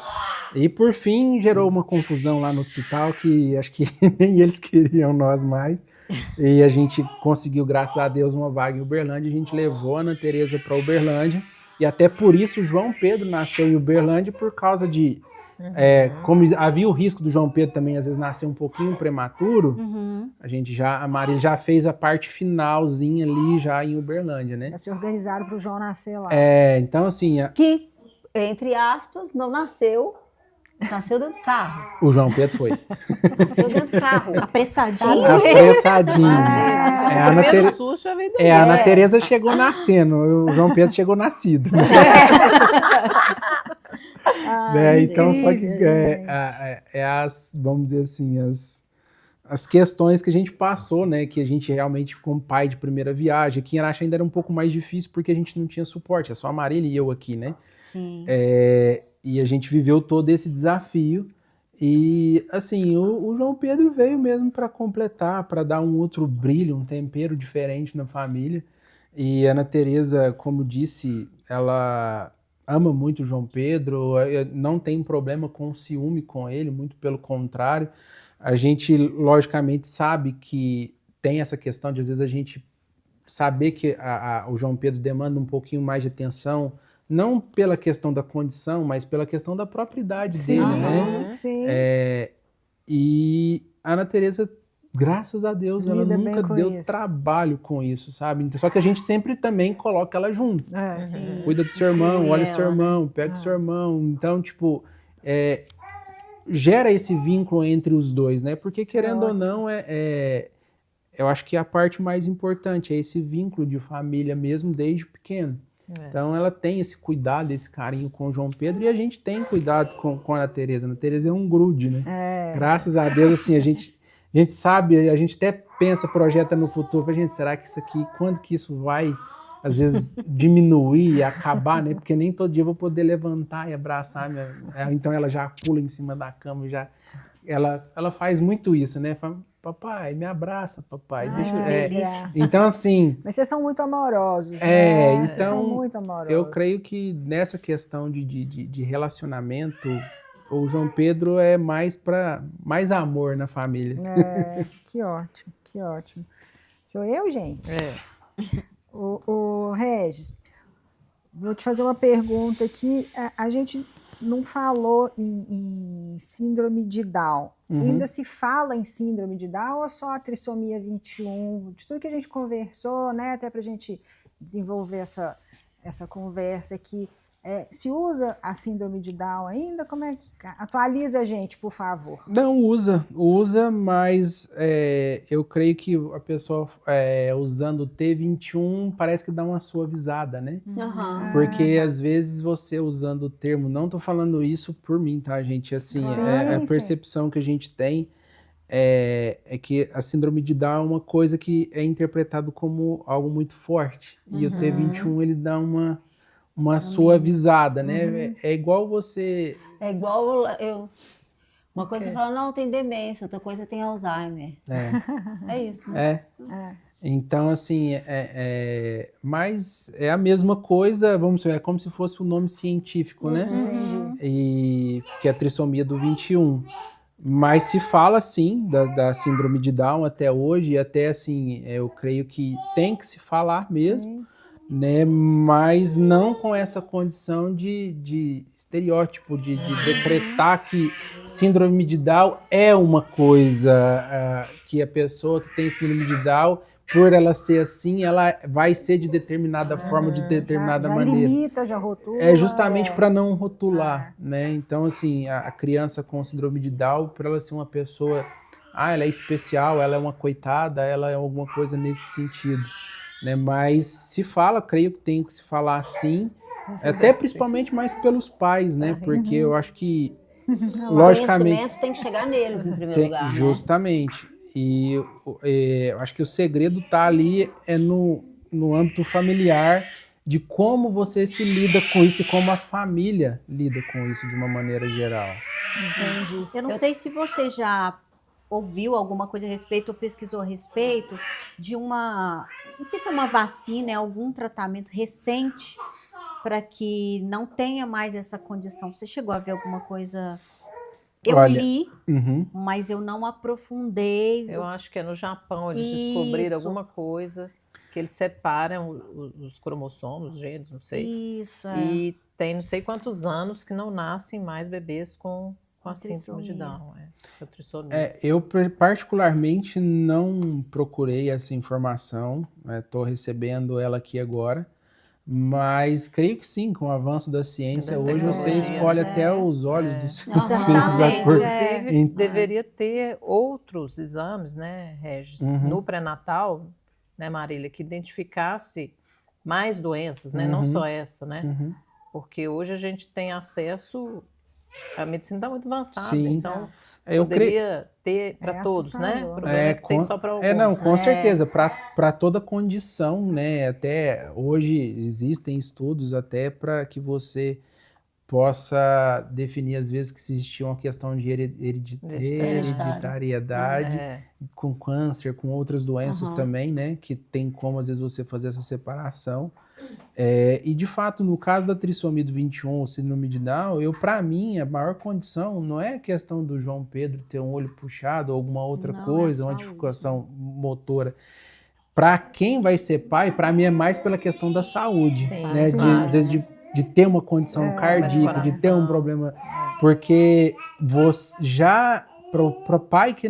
S4: E por fim, gerou uma confusão lá no hospital, que acho que nem eles queriam nós mais. E a gente conseguiu, graças a Deus, uma vaga em Uberlândia. A gente levou a Ana Tereza para Uberlândia. E até por isso o João Pedro nasceu em Uberlândia, por causa de... como havia o risco do João Pedro também, às vezes, nascer um pouquinho prematuro, a Marília já fez a parte finalzinha ali, já em Uberlândia, né?
S3: Já se organizaram para o João nascer lá.
S4: Então assim...
S1: Que, entre aspas, não nasceu dentro do carro.
S4: O João Pedro foi.
S1: Nasceu dentro do carro.
S2: Apressadinho?
S4: Apressadinho.
S5: O primeiro susto já veio daí.
S4: A Ana Tereza chegou nascendo, o João Pedro chegou nascido. Né? Então, só que
S3: incrível, gente.
S4: vamos dizer assim, as questões que a gente passou, né? Que a gente realmente, como pai de primeira viagem, aqui em Araxá ainda era um pouco mais difícil porque a gente não tinha suporte, é só a Marília e eu aqui, né?
S2: Sim.
S4: E a gente viveu todo esse desafio. E, assim, o João Pedro veio mesmo para completar, para dar um outro brilho, um tempero diferente na família. E a Ana Tereza, como disse, ela ama muito o João Pedro, não tem problema com ciúme com ele, muito pelo contrário. A gente, logicamente, sabe que tem essa questão de, às vezes, a gente saber que o João Pedro demanda um pouquinho mais de atenção, não pela questão da condição, mas pela questão da própria idade dele, né?
S3: Aham, sim.
S4: E a Ana Tereza, graças a Deus, ela
S3: Lida bem
S4: nunca
S3: com
S4: deu
S3: isso.
S4: trabalho com isso, sabe? Só que a gente sempre também coloca ela junto.
S2: Sim.
S4: Cuida do seu irmão,
S2: Inclui
S4: olha o seu
S2: ela, né?
S4: irmão, pega o seu irmão. Então, tipo, gera esse vínculo entre os dois, né? Porque,
S3: Isso é
S4: querendo ou
S3: ótimo.
S4: não, eu acho que a parte mais importante é esse vínculo de família mesmo desde pequeno. Então ela tem esse cuidado, esse carinho com o João Pedro e a gente tem cuidado com a Ana Tereza. A Ana Tereza é um grude, né? Graças a Deus, assim, a gente sabe, a gente até pensa, projeta no futuro, pra gente, será que isso aqui, quando que isso vai, às vezes, diminuir e acabar, né? Porque nem todo dia eu vou poder levantar e abraçar então ela já pula em cima da cama, ela faz muito isso, né? Fala, papai, me abraça, papai. Então, assim...
S3: Mas vocês são muito amorosos, né?
S4: então,
S3: Vocês são muito amorosos.
S4: eu creio que nessa questão de relacionamento, o João Pedro é mais amor na família.
S3: Que ótimo, que ótimo. Sou eu, gente? O Regis, vou te fazer uma pergunta aqui. A gente não falou em síndrome de Down. Ainda se fala em síndrome de Down ou só a trissomia 21? De tudo que a gente conversou, né, até para a gente desenvolver essa conversa aqui, se usa a síndrome de Down ainda? Como é que... Atualiza a gente, por favor.
S4: Não, usa, mas eu creio que a pessoa usando o T21 parece que dá uma suavizada, né? Porque às vezes você usando o termo, não tô falando isso por mim, tá, gente? Assim, a percepção que a gente tem é que a síndrome de Down é uma coisa que é interpretado como algo muito forte. E o T21 ele dá uma suavizada, né? É igual você...
S1: É igual uma coisa você fala, não, tem demência, outra coisa tem Alzheimer. É isso, né?
S4: Então, assim, mas é a mesma coisa, vamos dizer, é como se fosse um nome científico, né? E que é a trissomia do 21. Mas se fala, sim, da síndrome de Down até hoje, e até, assim, eu creio que tem que se falar mesmo, né? Mas não com essa condição de estereótipo, de decretar que síndrome de Down é uma coisa que a pessoa que tem síndrome de Down, por ela ser assim, ela vai ser de determinada forma, de determinada
S3: já
S4: maneira.
S3: Limita, já rotula.
S4: É justamente para não rotular, né? Então, assim, a criança com síndrome de Down, para ela ser uma pessoa, ela é especial, ela é uma coitada, ela é alguma coisa nesse sentido, né? Mas se fala, creio que tem que se falar assim, até principalmente mais pelos pais, né? Porque eu acho que, logicamente...
S1: O conhecimento tem que chegar neles, em primeiro lugar, né?
S4: Justamente. E eu acho que o segredo está ali no âmbito familiar, de como você se lida com isso e como a família lida com isso de uma maneira geral.
S3: Entendi.
S2: Eu não sei se você já ouviu alguma coisa a respeito ou pesquisou a respeito de não sei se é uma vacina, é algum tratamento recente para que não tenha mais essa condição. Você chegou a ver alguma coisa? Eu li, mas eu não aprofundei.
S5: Eu acho que é no Japão, eles descobriram alguma coisa que eles separam os cromossomos, os genes, não sei.
S2: Isso,
S5: E tem não sei quantos anos que não nascem mais bebês com a síndrome de Down. A trissomia.
S4: Eu particularmente não procurei essa informação, estou recebendo ela aqui agora, mas creio que sim, com o avanço da ciência, hoje você escolhe até os olhos dos seus filhos.
S5: Inclusive, deveria ter outros exames, né, Regis, no pré-natal, né, Marília, que identificasse mais doenças, né, não só essa, né, Porque hoje a gente tem acesso, a medicina está muito avançada,
S4: Sim.
S5: então
S4: Eu creio.
S5: poderia ter para todos, né?
S3: assustador.
S5: O problema é que tem só para alguns.
S4: Não, com
S2: É.
S4: certeza, para toda condição, né? Até hoje existem estudos até para que você possa definir, às vezes, que se existia uma questão de hereditariedade
S5: É.
S4: com câncer, com outras doenças
S1: Aham.
S4: também, né? Que tem como, às vezes, você fazer essa separação. E, de fato, no caso da trissomia do 21, ou síndrome de Down, para mim, a maior condição não é a questão do João Pedro ter um olho puxado ou alguma outra
S2: Não, é
S4: coisa,
S2: a
S4: uma
S2: saúde.
S4: dificultação motora. Para quem vai ser pai, para mim é mais pela questão da saúde,
S5: Sim,
S4: né?
S3: sim.
S4: Às vezes de ter uma condição cardíaca, de ter um
S5: coração.
S4: problema, porque você já para pai que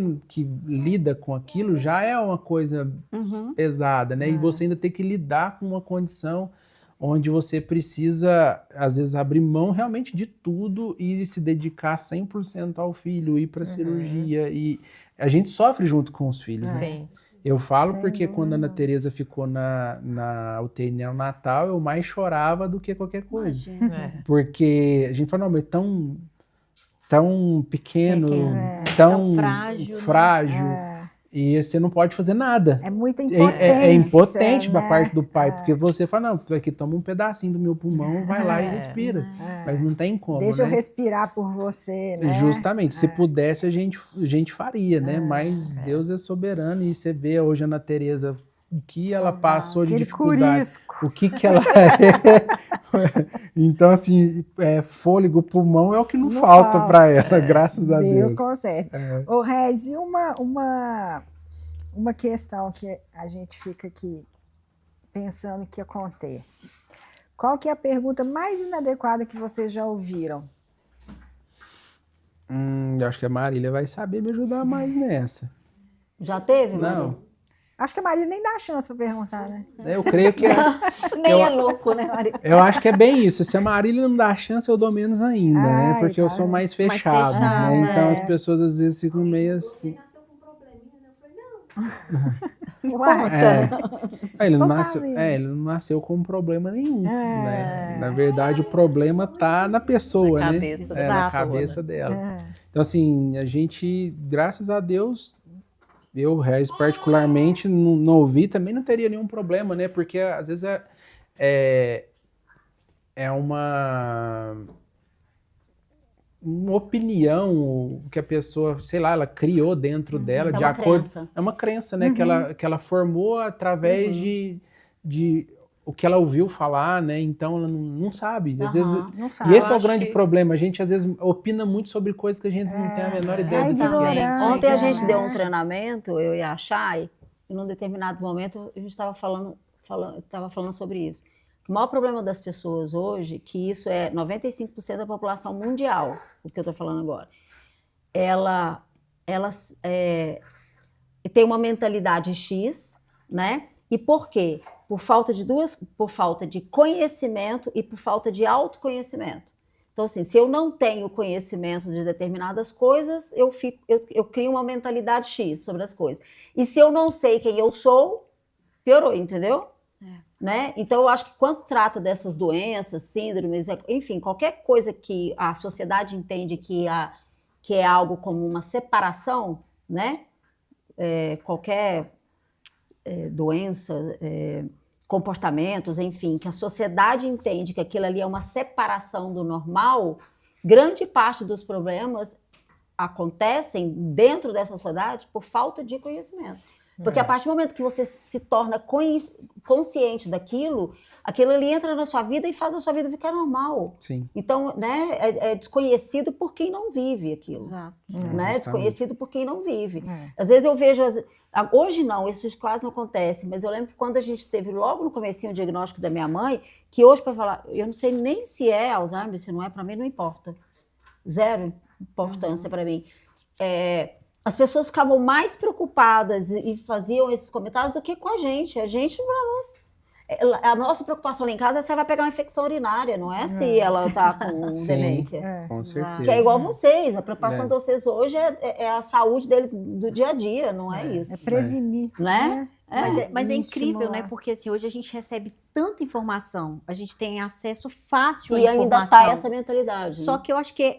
S4: lida com aquilo já é uma coisa
S2: Uhum.
S4: pesada, né? E você ainda tem que lidar com uma condição onde você precisa, às vezes, abrir mão realmente de tudo e se dedicar 100% ao filho, ir para cirurgia. E a gente sofre junto com os filhos, né?
S5: Sim.
S4: Eu falo
S3: Sem
S4: porque
S3: dúvida
S4: quando a Ana
S3: nenhuma.
S4: Tereza ficou na UTI neonatal, eu mais chorava do que qualquer coisa.
S2: Imagina.
S5: É.
S4: Porque a gente fala, não, mas tão pequeno,
S2: Tão frágil, né?
S4: frágil, e você não pode fazer nada.
S3: É muita
S4: É
S3: impotência.
S4: impotente da
S3: né?
S4: parte do pai, porque você fala, não, aqui toma um pedacinho do meu pulmão, vai lá e respira. Mas não tem como,
S3: Deixa eu
S4: né?
S3: respirar por você, né?
S4: Justamente, se pudesse a gente faria, né? Mas Deus é soberano e você vê hoje a Ana Tereza, o que ela passou de
S3: Aquele
S4: dificuldade,
S3: curisco.
S4: o que ela é. Então, assim, fôlego, pulmão é o que não falta para ela, graças a Deus.
S3: Deus consegue. Ô, Regis, e uma questão que a gente fica aqui pensando que acontece. Qual que é a pergunta mais inadequada que vocês já ouviram?
S4: Eu acho que a Marília vai saber me ajudar mais nessa.
S1: Já teve, Maria?
S4: Não,
S3: Acho que a Maria nem dá chance para perguntar, né?
S4: eu creio que
S1: Nem é louco, né, Maria?
S4: eu acho que é bem isso. Se a Marília não dá chance, eu dou menos ainda, né?
S3: Ai,
S4: Porque eu
S3: tá.
S4: sou mais
S2: Mais
S4: fechado,
S2: fechado,
S4: né? Então
S3: é.
S4: as pessoas às vezes ficam meio assim.
S3: Uai,
S4: Ele
S3: Tô
S4: não nasceu,
S3: sabendo.
S4: ele não nasceu com problema nenhum, né? Na verdade, o problema tá na pessoa,
S5: Na
S4: né?
S5: cabeça
S4: Na
S2: Exato.
S4: cabeça dela. Então, assim, a gente, graças a Deus, eu, Regis, particularmente, não ouvi, também não teria nenhum problema, né? Porque às vezes é uma opinião que a pessoa, sei lá, ela criou dentro dela
S1: É
S4: de
S1: uma
S4: acordo.
S1: crença.
S4: É uma crença, né? Que ela formou através de o que ela ouviu falar, né? Então ela não sabe. Às vezes,
S3: não
S4: e
S3: sabe.
S4: esse é o
S5: acho
S4: grande
S5: que-
S4: problema. A gente às vezes opina muito sobre coisas que a gente não tem a menor ideia do que é.
S3: ignorância,
S1: Ontem a gente
S3: né?
S1: deu um treinamento, eu e a Chay, e num determinado momento a gente estava falando sobre isso. O maior problema das pessoas hoje, que isso é 95% da população mundial, o que eu estou falando agora, elas têm uma mentalidade X, né? E por quê? Por falta de conhecimento e por falta de autoconhecimento. Então, assim, se eu não tenho conhecimento de determinadas coisas, eu crio uma mentalidade X sobre as coisas. E se eu não sei quem eu sou, piorou, entendeu? Né? Então, eu acho que quando trata dessas doenças, síndromes, enfim, qualquer coisa que a sociedade entende que é algo como uma separação, né? Qualquer doença, comportamentos, enfim, que a sociedade entende que aquilo ali é uma separação do normal, grande parte dos problemas acontecem dentro dessa sociedade por falta de conhecimento. Porque a partir do momento que você se torna consciente daquilo, aquilo ali entra na sua vida e faz a sua vida ficar normal.
S4: Sim.
S1: Então, né, é desconhecido por quem não vive aquilo.
S2: Exato.
S1: Né?
S4: Justamente.
S1: Desconhecido por quem não vive. Às vezes eu vejo, hoje não, isso quase não acontece, mas eu lembro que quando a gente teve logo no comecinho o diagnóstico da minha mãe, que hoje para falar, eu não sei nem se é Alzheimer, se não é, para mim não importa. Zero importância para mim. As pessoas ficavam mais preocupadas e faziam esses comentários do que com a gente. A gente, a nossa preocupação lá em casa é se ela vai pegar uma infecção urinária, não é se ela está com
S4: Sim.
S1: demência.
S4: Com certeza.
S1: Que é igual vocês, a preocupação de vocês hoje é a saúde deles do dia a dia, não é isso.
S3: É prevenir.
S1: Né?
S2: Mas é
S3: Me
S2: incrível, né?
S3: estimular.
S2: Porque assim, hoje a gente recebe tanta informação, a gente tem acesso fácil à
S1: E ainda
S2: informação.
S1: tá essa mentalidade.
S2: Só
S1: né?
S2: que eu acho que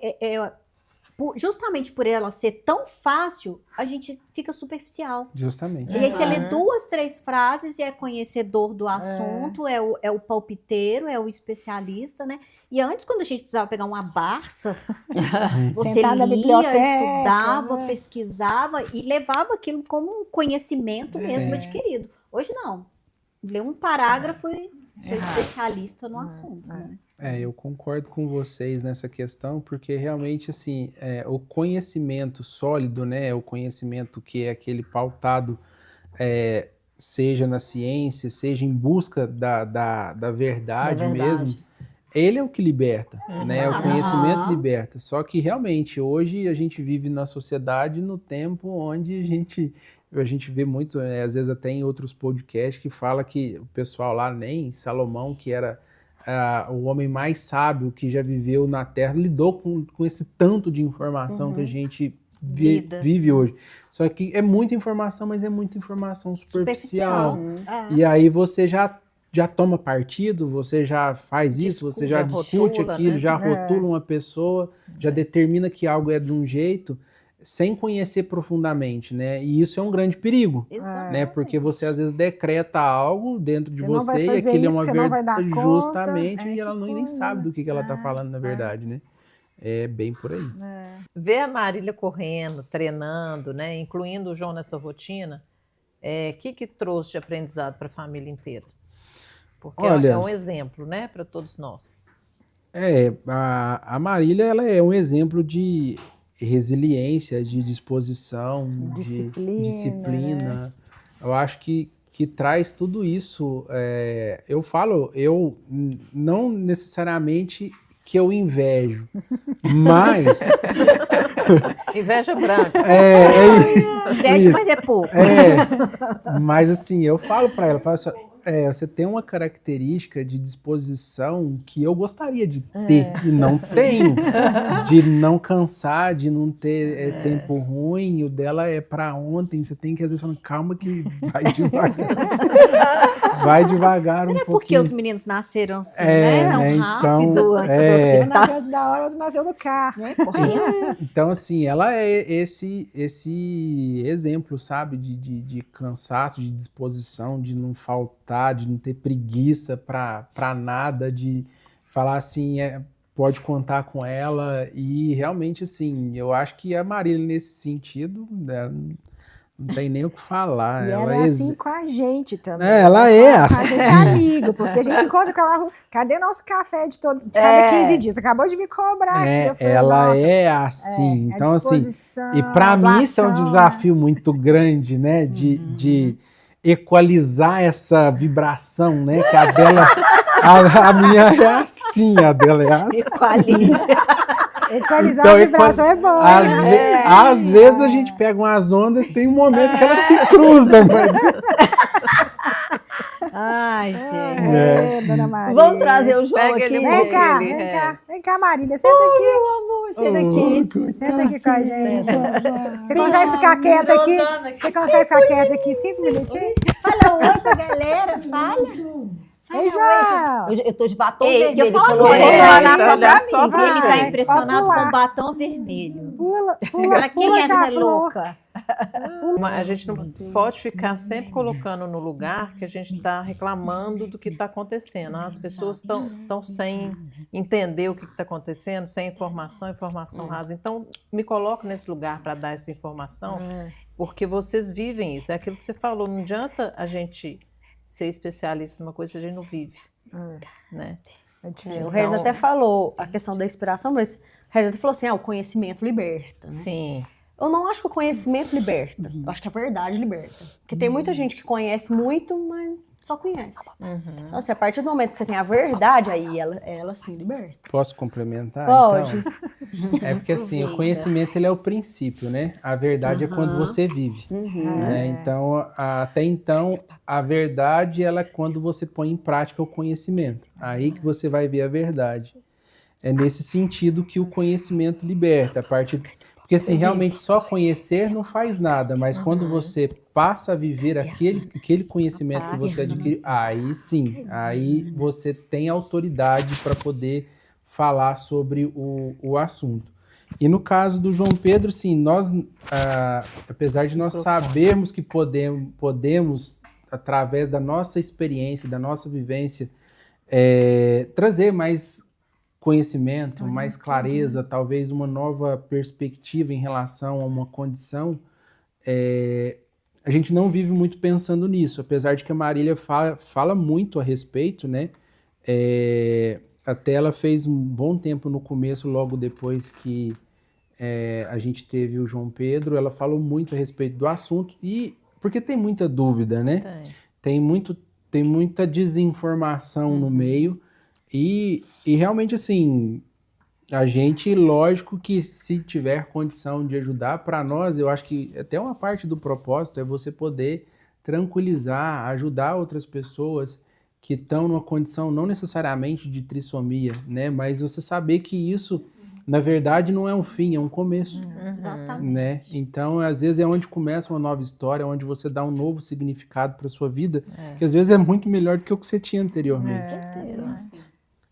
S2: justamente por ela ser tão fácil, a gente fica superficial.
S4: Justamente.
S2: E aí você lê
S5: Uhum.
S2: 2, 3 frases e é conhecedor do assunto, é o palpiteiro, é o especialista, né? E antes, quando a gente precisava pegar uma Barça, você
S3: Sentar na
S2: lia,
S3: biblioteca,
S2: estudava,
S3: né?
S2: pesquisava e levava aquilo como um conhecimento mesmo
S4: Sim.
S2: adquirido. Hoje não. Lê um parágrafo e sou especialista no assunto. Né?
S4: Eu concordo com vocês nessa questão, porque realmente, assim, o conhecimento sólido, né, o conhecimento que é aquele pautado, seja na ciência, seja em busca da verdade mesmo, ele é o que liberta, né, o
S2: Exato.
S4: conhecimento
S1: Aham.
S4: liberta. Só que, realmente, hoje a gente vive na sociedade no tempo onde a gente vê muito, às vezes até em outros podcasts, que fala que o pessoal lá, nem Salomão, que era o homem mais sábio que já viveu na Terra, lidou com esse tanto de informação que a gente vive hoje. Só que é muita informação, mas é muita informação superficial. E aí você já toma partido, você já faz isso, você já
S5: já
S4: discute
S5: rotula,
S4: aquilo,
S5: né?
S4: já rotula uma pessoa, já determina que algo é de um jeito, sem conhecer profundamente, né? E isso é um grande perigo.
S2: Exato.
S4: Né? Porque você às vezes decreta algo dentro de
S3: Você não vai
S4: você e
S3: fazer
S4: aquilo é
S3: isso,
S4: uma
S3: você não vai dar
S4: verdade
S3: conta.
S4: justamente e
S3: Que
S4: ela nem
S3: coisa,
S4: sabe
S3: né?
S4: do que ela está falando na verdade, né? É bem por aí.
S5: Ver a Marília correndo, treinando, né, incluindo o João nessa rotina, que trouxe de aprendizado para a família inteira? Porque
S4: Olha,
S5: é um exemplo, né, para todos nós.
S4: A Marília, ela é um exemplo de resiliência, de disposição, de disciplina. Eu acho que traz tudo isso. Eu não necessariamente que eu invejo, mas
S5: Inveja branca.
S2: Inveja,
S4: isso.
S2: mas é pouco.
S4: Mas assim, eu falo para ela, falo assim, você tem uma característica de disposição que eu gostaria de ter e não tenho, de não cansar, de não ter tempo ruim. O dela é para ontem. Você tem que às vezes falar, calma que vai devagar, vai devagar
S2: Será
S4: um
S2: porque
S4: pouquinho.
S2: os meninos nasceram assim, né? Tão
S4: né?
S2: rápido
S4: Então,
S2: antes do
S3: Um
S2: hospital,
S3: nasceu antes da hora, outro nasceu no carro.
S2: né? Correndo.
S4: Então, assim, ela é esse exemplo, sabe, de cansaço, de disposição, de não faltar, de não ter preguiça pra nada, de falar assim, pode contar com ela. E realmente, assim, eu acho que a Marília, nesse sentido, né, não tem nem o que falar.
S3: E
S4: Ela
S3: ela é assim com a gente também.
S4: ela é
S3: A gente é
S4: assim.
S3: amigo, porque a gente encontra com ela. Cadê nosso café de cada 15 dias? Você acabou de me cobrar aqui. Eu falei,
S4: Ela
S3: nossa,
S4: é assim.
S3: a
S4: Então, assim,
S3: disposição,
S4: e para mim isso é um
S3: doação,
S4: desafio muito grande, né? De equalizar essa vibração, né? Que a dela, a minha é assim, a dela é assim.
S3: Equalizar
S4: Então,
S3: a vibração é bom.
S4: Às vezes a gente pega umas ondas, tem um momento que elas se cruzam. Mas...
S2: Ai, gente.
S3: Dona Maria.
S1: Vamos trazer o João
S5: Pega
S1: aqui.
S5: ele um
S3: Vem cá,
S5: pouquinho,
S3: vem
S5: ele
S3: cá,
S5: resta.
S3: vem cá, Marília, senta aqui.
S1: Senta aqui.
S3: Senta aqui com a gente. Você consegue ficar quieta aqui? Você consegue ficar quieta aqui 5 minutinhos?
S1: Fala oi pra galera, fala.
S3: Ei, João.
S1: Eu tô de batom
S2: Ei,
S1: vermelho.
S2: eu falo
S1: colorado.
S2: agora, ele vai olhar só
S5: olhar
S2: pra
S5: só
S2: mim.
S5: pra
S2: Ele
S3: você.
S2: tá
S3: Pode
S2: impressionado
S3: pular.
S2: com o batom vermelho.
S3: Pula,
S2: Pra
S3: pula,
S2: quem
S3: pula,
S2: é essa
S3: Chaflor.
S2: louca?
S5: A gente não pode ficar sempre colocando no lugar que a gente está reclamando do que está acontecendo. As pessoas estão sem entender o que está acontecendo, sem informação rasa. Então, me coloco nesse lugar para dar essa informação, porque vocês vivem isso. É aquilo que você falou, não adianta a gente ser especialista numa coisa que a gente não vive. Né?
S6: O Regis até falou a questão da inspiração, mas o Regis até falou assim, o conhecimento liberta, né?
S5: Sim.
S6: Eu não acho que o conhecimento liberta, eu acho que a verdade liberta. Porque tem muita gente que conhece muito, mas só conhece. Então, assim, a partir do momento que você tem a verdade, aí ela sim liberta.
S4: Posso complementar?
S6: Pode.
S4: Então? É porque assim, o conhecimento ele é o princípio, né? A verdade é quando você vive. Né? Então, até então, a verdade ela é quando você põe em prática o conhecimento. Aí que você vai ver a verdade. É nesse sentido que o conhecimento liberta. Porque Porque assim, realmente só conhecer não faz nada, mas quando você passa a viver aquele conhecimento que você adquire, aí sim, aí você tem autoridade para poder falar sobre o assunto. E no caso do João Pedro, sim, nós, apesar de nós sabermos que podemos, através da nossa experiência, da nossa vivência, trazer mais conhecimento, mais clareza, talvez uma nova perspectiva em relação a uma condição, a gente não vive muito pensando nisso, apesar de que a Marília fala muito a respeito, né? Até ela fez um bom tempo no começo, logo depois que a gente teve o João Pedro, ela falou muito a respeito do assunto, e porque tem muita dúvida, né? Tem muita desinformação no meio, e realmente, assim, a gente, lógico que se tiver condição de ajudar, para nós, eu acho que até uma parte do propósito é você poder tranquilizar, ajudar outras pessoas que estão numa condição não necessariamente de trissomia, né? Mas você saber que isso, na verdade, não é um fim, é um começo.
S2: Exatamente.
S4: Né? Então, às vezes é onde começa uma nova história, onde você dá um novo significado para sua vida, que às vezes é muito melhor do que o que você tinha anteriormente.
S2: Com certeza.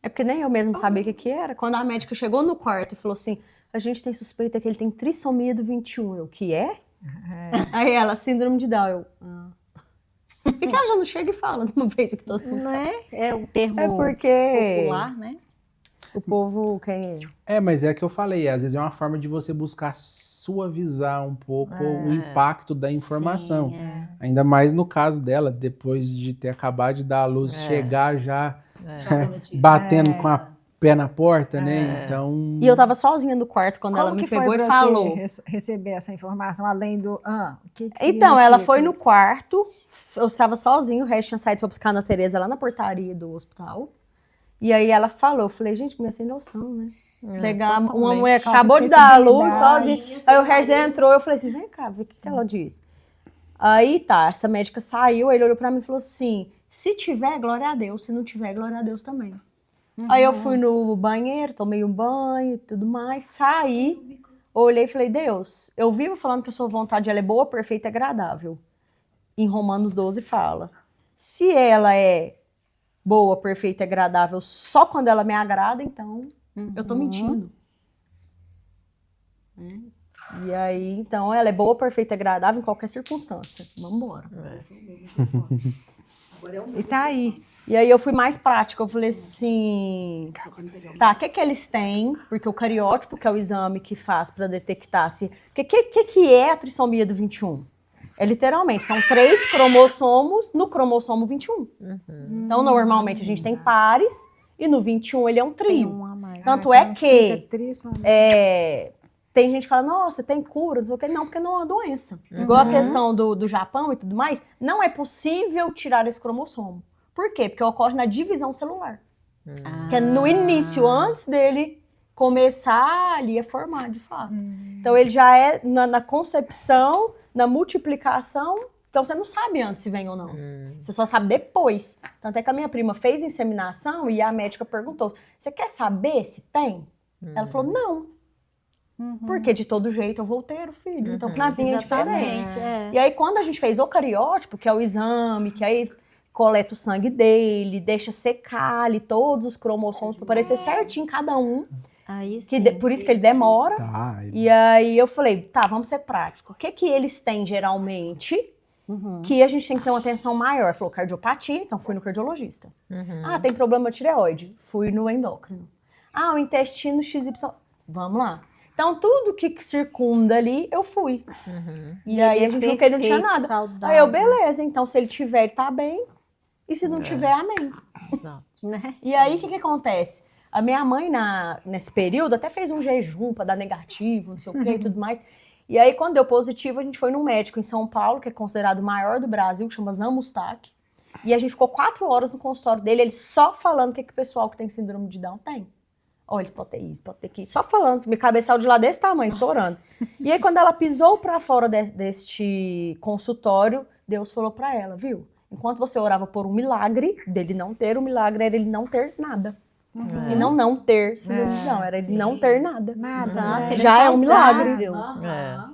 S6: É porque nem eu mesmo sabia o que era. Quando a médica chegou no quarto e falou assim, a gente tem suspeita que ele tem trissomia do 21. Eu, o que é? Aí ela, síndrome de Down. Por que ela já não chega e fala de uma vez o que todo mundo sabe?
S2: É o termo
S6: É porque
S2: popular, né?
S6: o povo quem...
S4: Mas é que eu falei, às vezes é uma forma de você buscar suavizar um pouco o impacto da informação.
S2: Sim,
S4: Ainda mais no caso dela, depois de ter acabado de dar à luz, chegar já batendo com a pé na porta, né? Então...
S6: E eu tava sozinha no quarto quando ela
S3: Como
S6: me
S3: que foi
S6: pegou e
S3: pra
S6: falou.
S3: você receber essa informação, além do... o que
S6: Então, ela
S3: significa?
S6: foi no quarto, eu estava sozinha, o resto tinha saído pra buscar a Ana Tereza lá na portaria do hospital. E aí ela falou, eu falei, gente, que minha sem noção, né? Pegar uma mulher que
S3: Falta
S6: acabou
S3: de
S6: de dar a luz
S3: sensibilidade.
S6: sozinha. Aí o Regis entrou, eu falei assim, vem cá, vê o que ela disse. Aí tá, essa médica saiu, ele olhou pra mim e falou assim, se tiver, glória a Deus, se não tiver, glória a Deus também. Aí eu fui no banheiro, tomei um banho e tudo mais, saí, olhei e falei, Deus, eu vivo falando que a sua vontade ela é boa, perfeita e agradável. Em Romanos 12 fala, se ela é boa, perfeita e agradável só quando ela me agrada, então eu tô mentindo. E aí, então, ela é boa, perfeita e agradável em qualquer circunstância. Vamos embora.
S3: E tá aí.
S6: E aí eu fui mais prática, eu falei assim, tá, o que eles têm? Porque o cariótipo, que é o exame que faz para detectar se... O que é a trissomia do 21? É literalmente, são 3 cromossomos no cromossomo 21. Então, normalmente, a gente tem pares e no 21 ele é um
S2: Tem
S6: trio.
S2: um a mais.
S6: Tanto é que
S3: Trissomia.
S6: tem gente que fala, nossa, tem cura, não sei o quê. Não, porque não é uma doença. Igual a questão do Japão e tudo mais, não é possível tirar esse cromossomo. Por quê? Porque ocorre na divisão celular. Que é no início, antes dele começar ali a formar, de fato. Então, ele já é na concepção, na multiplicação, então você não sabe antes se vem ou não. Você só sabe depois. Tanto é que a minha prima fez inseminação e a médica perguntou, você quer saber se tem? Ela falou, não. Porque de todo jeito eu vou ter o filho. Então, na minha é diferente.
S2: Exatamente.
S6: E aí, quando a gente fez o cariótipo, que é o exame, que aí coleta o sangue dele, deixa secar ali todos os cromossomos para aparecer certinho cada um.
S2: Aí sim.
S6: Por isso que ele demora.
S4: Tá,
S6: E aí eu falei, tá, vamos ser práticos. O que eles têm geralmente que a gente tem que ter uma atenção maior? Falou cardiopatia, então fui no cardiologista. Ah, tem problema de tireoide. Fui no endócrino. Ah, o intestino XY. Vamos lá. Então, tudo que circunda ali, eu fui. E aí, a gente viu que ele não tinha nada.
S2: Saudável.
S6: Aí eu, beleza, então se ele tiver, ele tá bem. E se não tiver, amém.
S2: Né?
S6: E aí, o que acontece? A minha mãe, nesse período, até fez um jejum pra dar negativo, não sei o quê e tudo mais. E aí, quando deu positivo, a gente foi num médico em São Paulo, que é considerado o maior do Brasil, que chama Zamustac. E a gente ficou 4 horas no consultório dele, ele só falando o que o pessoal que tem síndrome de Down tem. Olha, eles podem ter isso, pode ter aquilo. Só falando, minha cabeça saiu de lá desse tamanho, estourando. E aí, quando ela pisou pra fora deste consultório, Deus falou pra ela, viu? Enquanto você orava por um milagre, dele não ter, o milagre era ele não ter nada. E não ter cirurgião, era ele não ter nada.
S3: Nada.
S2: Ele
S6: Já é um milagre.
S2: saudável.
S5: É.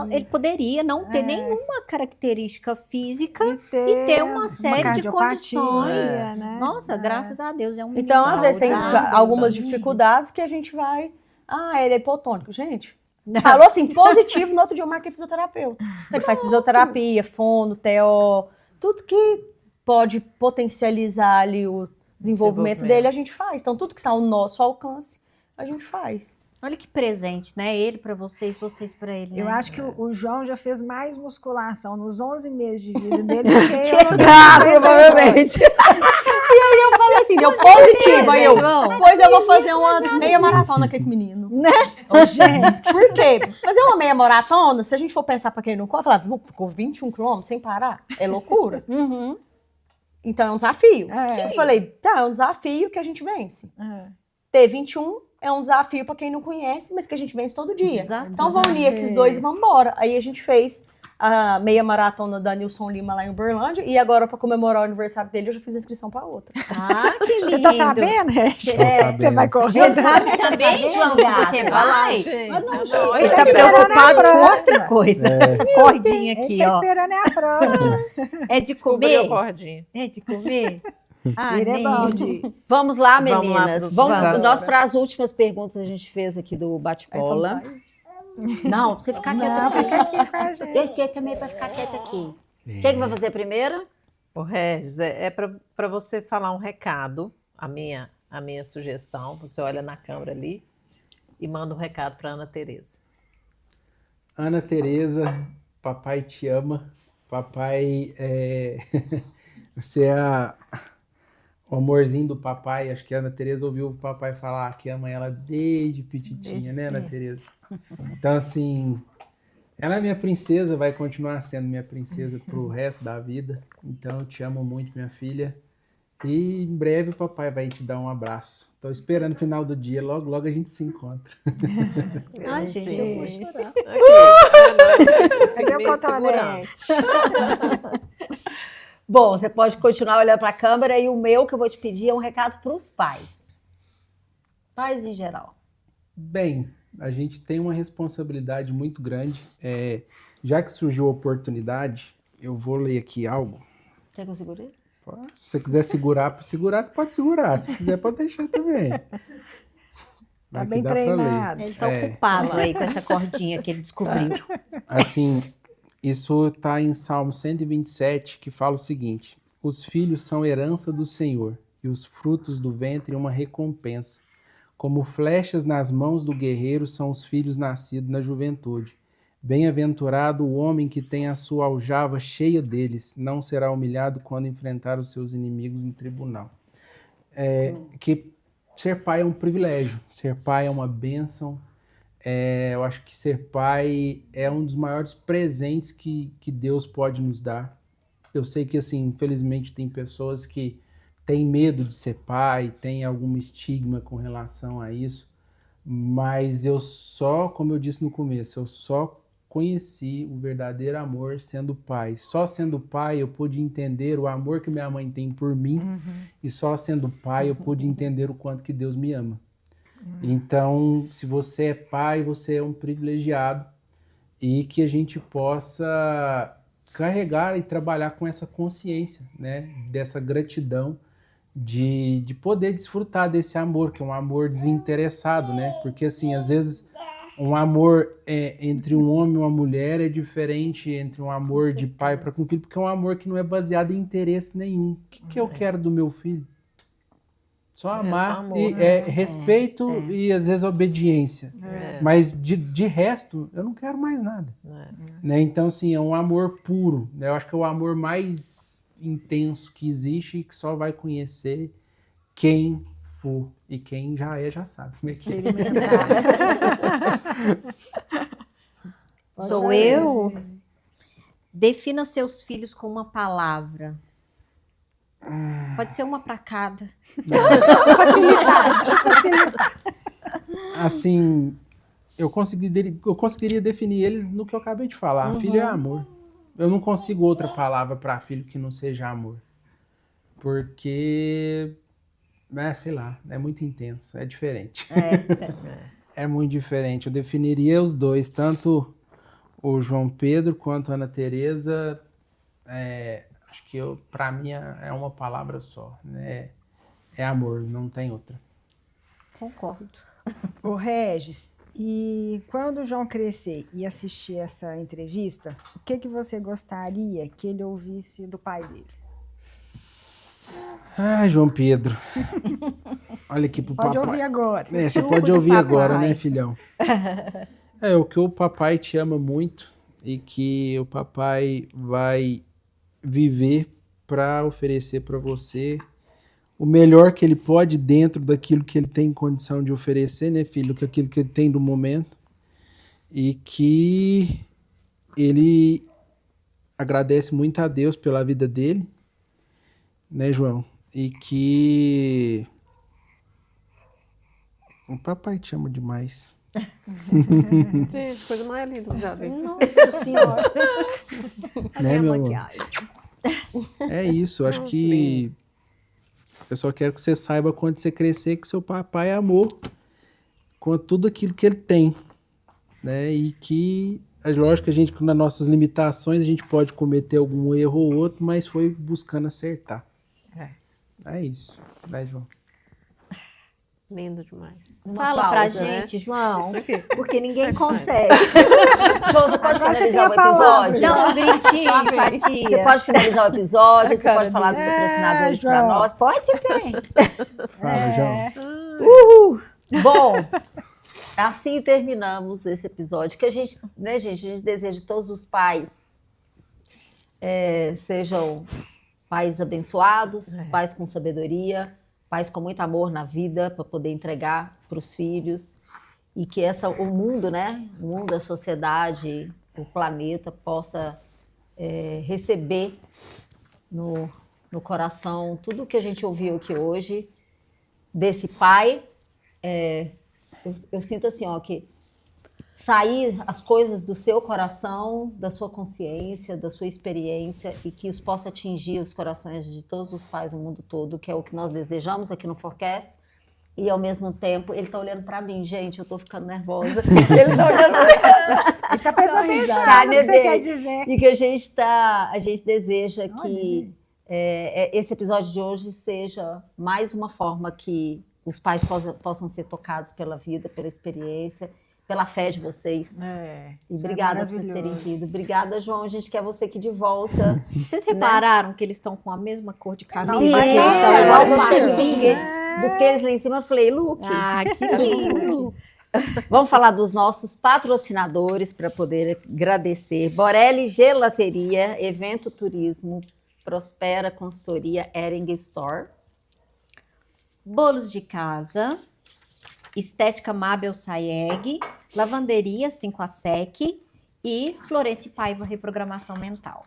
S2: Ele poderia não ter nenhuma característica física
S3: E
S2: ter uma série de
S3: cardiopatia,
S2: condições.
S3: né?
S2: Nossa, graças a Deus, é um menino
S6: Então, às vezes, tem
S2: saudável.
S6: algumas dificuldades que a gente vai. Ah, ele é hipotônico. Gente, falou assim, positivo, no outro dia eu marquei fisioterapeuta. Então, ele faz fisioterapia, fono, TO, tudo que pode potencializar ali o desenvolvimento dele, a gente faz. Então, tudo que está ao nosso alcance, a gente faz.
S2: Olha que presente, né? Ele para vocês, vocês para ele, né?
S3: Eu acho que o João já fez mais musculação nos 11 meses de vida dele do que eu.
S6: Provavelmente. E aí eu falei assim, deu positivo. Aí eu, pois eu vou fazer uma meia maratona com esse menino.
S2: Né?
S6: Gente. Por quê? Fazer uma meia maratona, se a gente for pensar pra quem não corre, falar, ficou 21 quilômetros sem parar? É loucura.
S2: Uhum.
S6: Então é um desafio.
S3: É.
S6: Eu falei, tá, é um desafio que a gente vence. Ter 21 é um desafio pra quem não conhece, mas que a gente vence todo dia.
S2: Exato.
S6: Então vamos unir esses dois e vamos embora. Aí a gente fez a meia maratona da Nilson Lima lá em Uberlândia e agora pra comemorar o aniversário dele eu já fiz a inscrição pra outra.
S2: Ah, que lindo.
S3: Você tá sabendo, né?
S4: Tô sabendo.
S3: Você vai correr.
S2: Você sabe também, João, que você vai?
S5: Gente,
S2: Mas não,
S5: não,
S2: gente,
S5: ele
S2: ele
S3: tá
S2: tá
S3: esperando
S2: preocupado
S3: a
S2: com
S3: próxima.
S2: outra coisa. Essa cordinha
S3: Ele
S2: aqui,
S3: tá
S2: ó.
S3: esperando é a próxima.
S2: É de
S5: descobriu a
S2: comer?
S5: cordinha.
S2: É de comer? Ah,
S3: Ele é
S2: nem
S3: bom
S2: eu.
S3: de...
S1: Vamos lá,
S5: Vamos lá
S1: meninas.
S5: pro-
S1: Vamos,
S5: vamos.
S1: nós para as últimas perguntas que a gente fez aqui do
S6: Aí
S1: bate-bola.
S6: quando sai,
S1: Não, pra você ficar quieta
S3: Não,
S1: aqui.
S3: fica aqui com a gente.
S1: Eu sei também para ficar quieta aqui. Quem que vai fazer primeiro?
S5: O Regis, é para você falar um recado, a minha sugestão. Você olha na câmera ali e manda um recado para Ana Tereza.
S4: Ana Tereza, papai te ama. Papai você é o amorzinho do papai. Acho que a Ana Tereza ouviu o papai falar que ama ela desde petitinha, né, Ana Tereza? Então, assim, ela é minha princesa, vai continuar sendo minha princesa pro resto da vida. Então, eu te amo muito, minha filha. E em breve o papai vai te dar um abraço. Tô esperando o final do dia, logo, logo a gente se encontra.
S2: Ai, gente, eu vou chorar.
S3: Cadê o cotonete?
S1: Bom, você pode continuar olhando para a câmera e o meu que eu vou te pedir é um recado para os pais. Pais em geral.
S4: Bem, a gente tem uma responsabilidade muito grande. Já que surgiu a oportunidade, eu vou ler aqui algo.
S1: Quer que eu segure?
S4: Se você quiser segurar, você pode segurar. Se quiser, pode deixar também.
S3: Tá
S4: Aqui
S3: bem
S4: dá pra ler.
S3: treinado.
S2: Ele tá ocupado aí com essa cordinha que ele descobriu.
S4: Assim, isso está em Salmo 127, que fala o seguinte: os filhos são herança do Senhor, e os frutos do ventre uma recompensa. Como flechas nas mãos do guerreiro são os filhos nascidos na juventude. Bem-aventurado o homem que tem a sua aljava cheia deles, não será humilhado quando enfrentar os seus inimigos no tribunal. Que ser pai é um privilégio, ser pai é uma bênção. Eu acho que ser pai é um dos maiores presentes que Deus pode nos dar. Eu sei que, assim, infelizmente tem pessoas que têm medo de ser pai, tem algum estigma com relação a isso, mas como eu disse no começo, eu só conheci o verdadeiro amor sendo pai. Só sendo pai eu pude entender o amor que minha mãe tem por mim, e só sendo pai eu pude entender o quanto que Deus me ama. Então, se você é pai, você é um privilegiado, e que a gente possa carregar e trabalhar com essa consciência, né, dessa gratidão de poder desfrutar desse amor, que é um amor desinteressado, né? Porque, assim, às vezes um amor entre um homem e uma mulher é diferente entre um amor de pai para com filho, porque é um amor que não é baseado em interesse nenhum. O que eu quero do meu filho? Só amar,
S5: só amor,
S4: e respeito e às vezes obediência. Mas de resto, eu não quero mais nada. Né? Então, assim, é um amor puro. Né? Eu acho que é o amor mais intenso que existe e que só vai conhecer quem for. E quem já sabe.
S2: Sou eu? Defina seus filhos com uma palavra. Pode ser uma para cada.
S4: Assim, eu conseguiria definir eles no que eu acabei de falar. Filho é amor. Eu não consigo outra palavra para filho que não seja amor. Porque sei lá, é muito intenso, é diferente.
S2: É.
S4: É muito diferente. Eu definiria os dois, tanto o João Pedro quanto a Ana Teresa. Acho que para mim é uma palavra só, né? É amor, não tem outra.
S2: Concordo.
S3: O Regis, e quando o João crescer e assistir essa entrevista, o que você gostaria que ele ouvisse do pai dele?
S4: Ai, João Pedro. Olha aqui pro
S3: Pode
S4: papai.
S3: ouvir agora.
S4: Você
S2: Truco
S4: pode
S2: do
S4: ouvir agora,
S2: papai.
S4: né, filhão? O que o papai te ama muito e que o papai vai viver para oferecer para você o melhor que ele pode dentro daquilo que ele tem condição de oferecer, né, filho? Que aquilo que ele tem do momento. E que ele agradece muito a Deus pela vida dele, né, João? E que o papai te ama demais.
S5: Gente, coisa mais linda que eu já vi.
S2: Nossa Senhora. A
S4: Né,
S2: minha
S4: meu amor?
S2: maquiagem.
S4: É isso, eu acho que eu só quero que você saiba quando você crescer que seu papai amou com tudo aquilo que ele tem, né? E que, é lógico que a gente, nas nossas limitações, a gente pode cometer algum erro ou outro, mas foi buscando acertar. É isso, né, João?
S5: Lindo demais.
S2: Fala pra
S1: pausa, né?
S2: gente, João, porque ninguém consegue.
S1: João, você pode
S3: Agora você tem
S1: finalizar
S3: a
S1: o
S3: palavra,
S1: episódio?
S2: Dá um gritinho,
S1: Você
S2: empatia.
S1: pode finalizar o episódio, você
S6: cara
S1: pode falar dos
S3: dele.
S1: patrocinadores para
S3: João.
S1: nós. Pode, bem.
S4: Fala, João.
S1: Bom, assim terminamos esse episódio, que a gente, né, gente, a gente deseja que todos os pais sejam pais abençoados, pais com sabedoria, pais com muito amor na vida para poder entregar para os filhos e que o mundo, né, o mundo, a sociedade, o planeta possa receber no coração tudo que a gente ouviu aqui hoje desse pai. Eu sinto assim, que sair as coisas do seu coração, da sua consciência, da sua experiência e que isso possa atingir os corações de todos os pais do mundo todo, que é o que nós desejamos aqui no Forecast. E ao mesmo tempo, ele tá olhando para mim, gente, eu tô ficando nervosa. Ele tá olhando
S3: Ele tá prestando atenção
S1: Tá,
S3: no que você
S1: bebê.
S3: quer dizer.
S1: e que a gente deseja que esse episódio de hoje seja mais uma forma que os pais possam ser tocados pela vida, pela experiência, pela fé de vocês. E
S3: Isso
S1: obrigada
S3: é
S1: por vocês terem
S3: maravilhoso.
S1: vindo. Obrigada, João. A gente quer você aqui de volta.
S2: Vocês repararam que eles estão com a mesma cor de camisa?
S1: Sim,
S3: vai
S1: eles
S3: lá.
S1: estão igual que eu
S2: Parecia.
S1: cheguei. Busquei eles lá em cima e falei, Luke.
S2: Ah, que lindo.
S1: Vamos falar dos nossos patrocinadores para poder agradecer. Borelli Gelateria, Evento Turismo, Prospera Consultoria, Ering Store.
S2: Bolos de casa, Estética Mabel Sayeg, Lavanderia 5 a Sec e Florence Paiva Reprogramação Mental.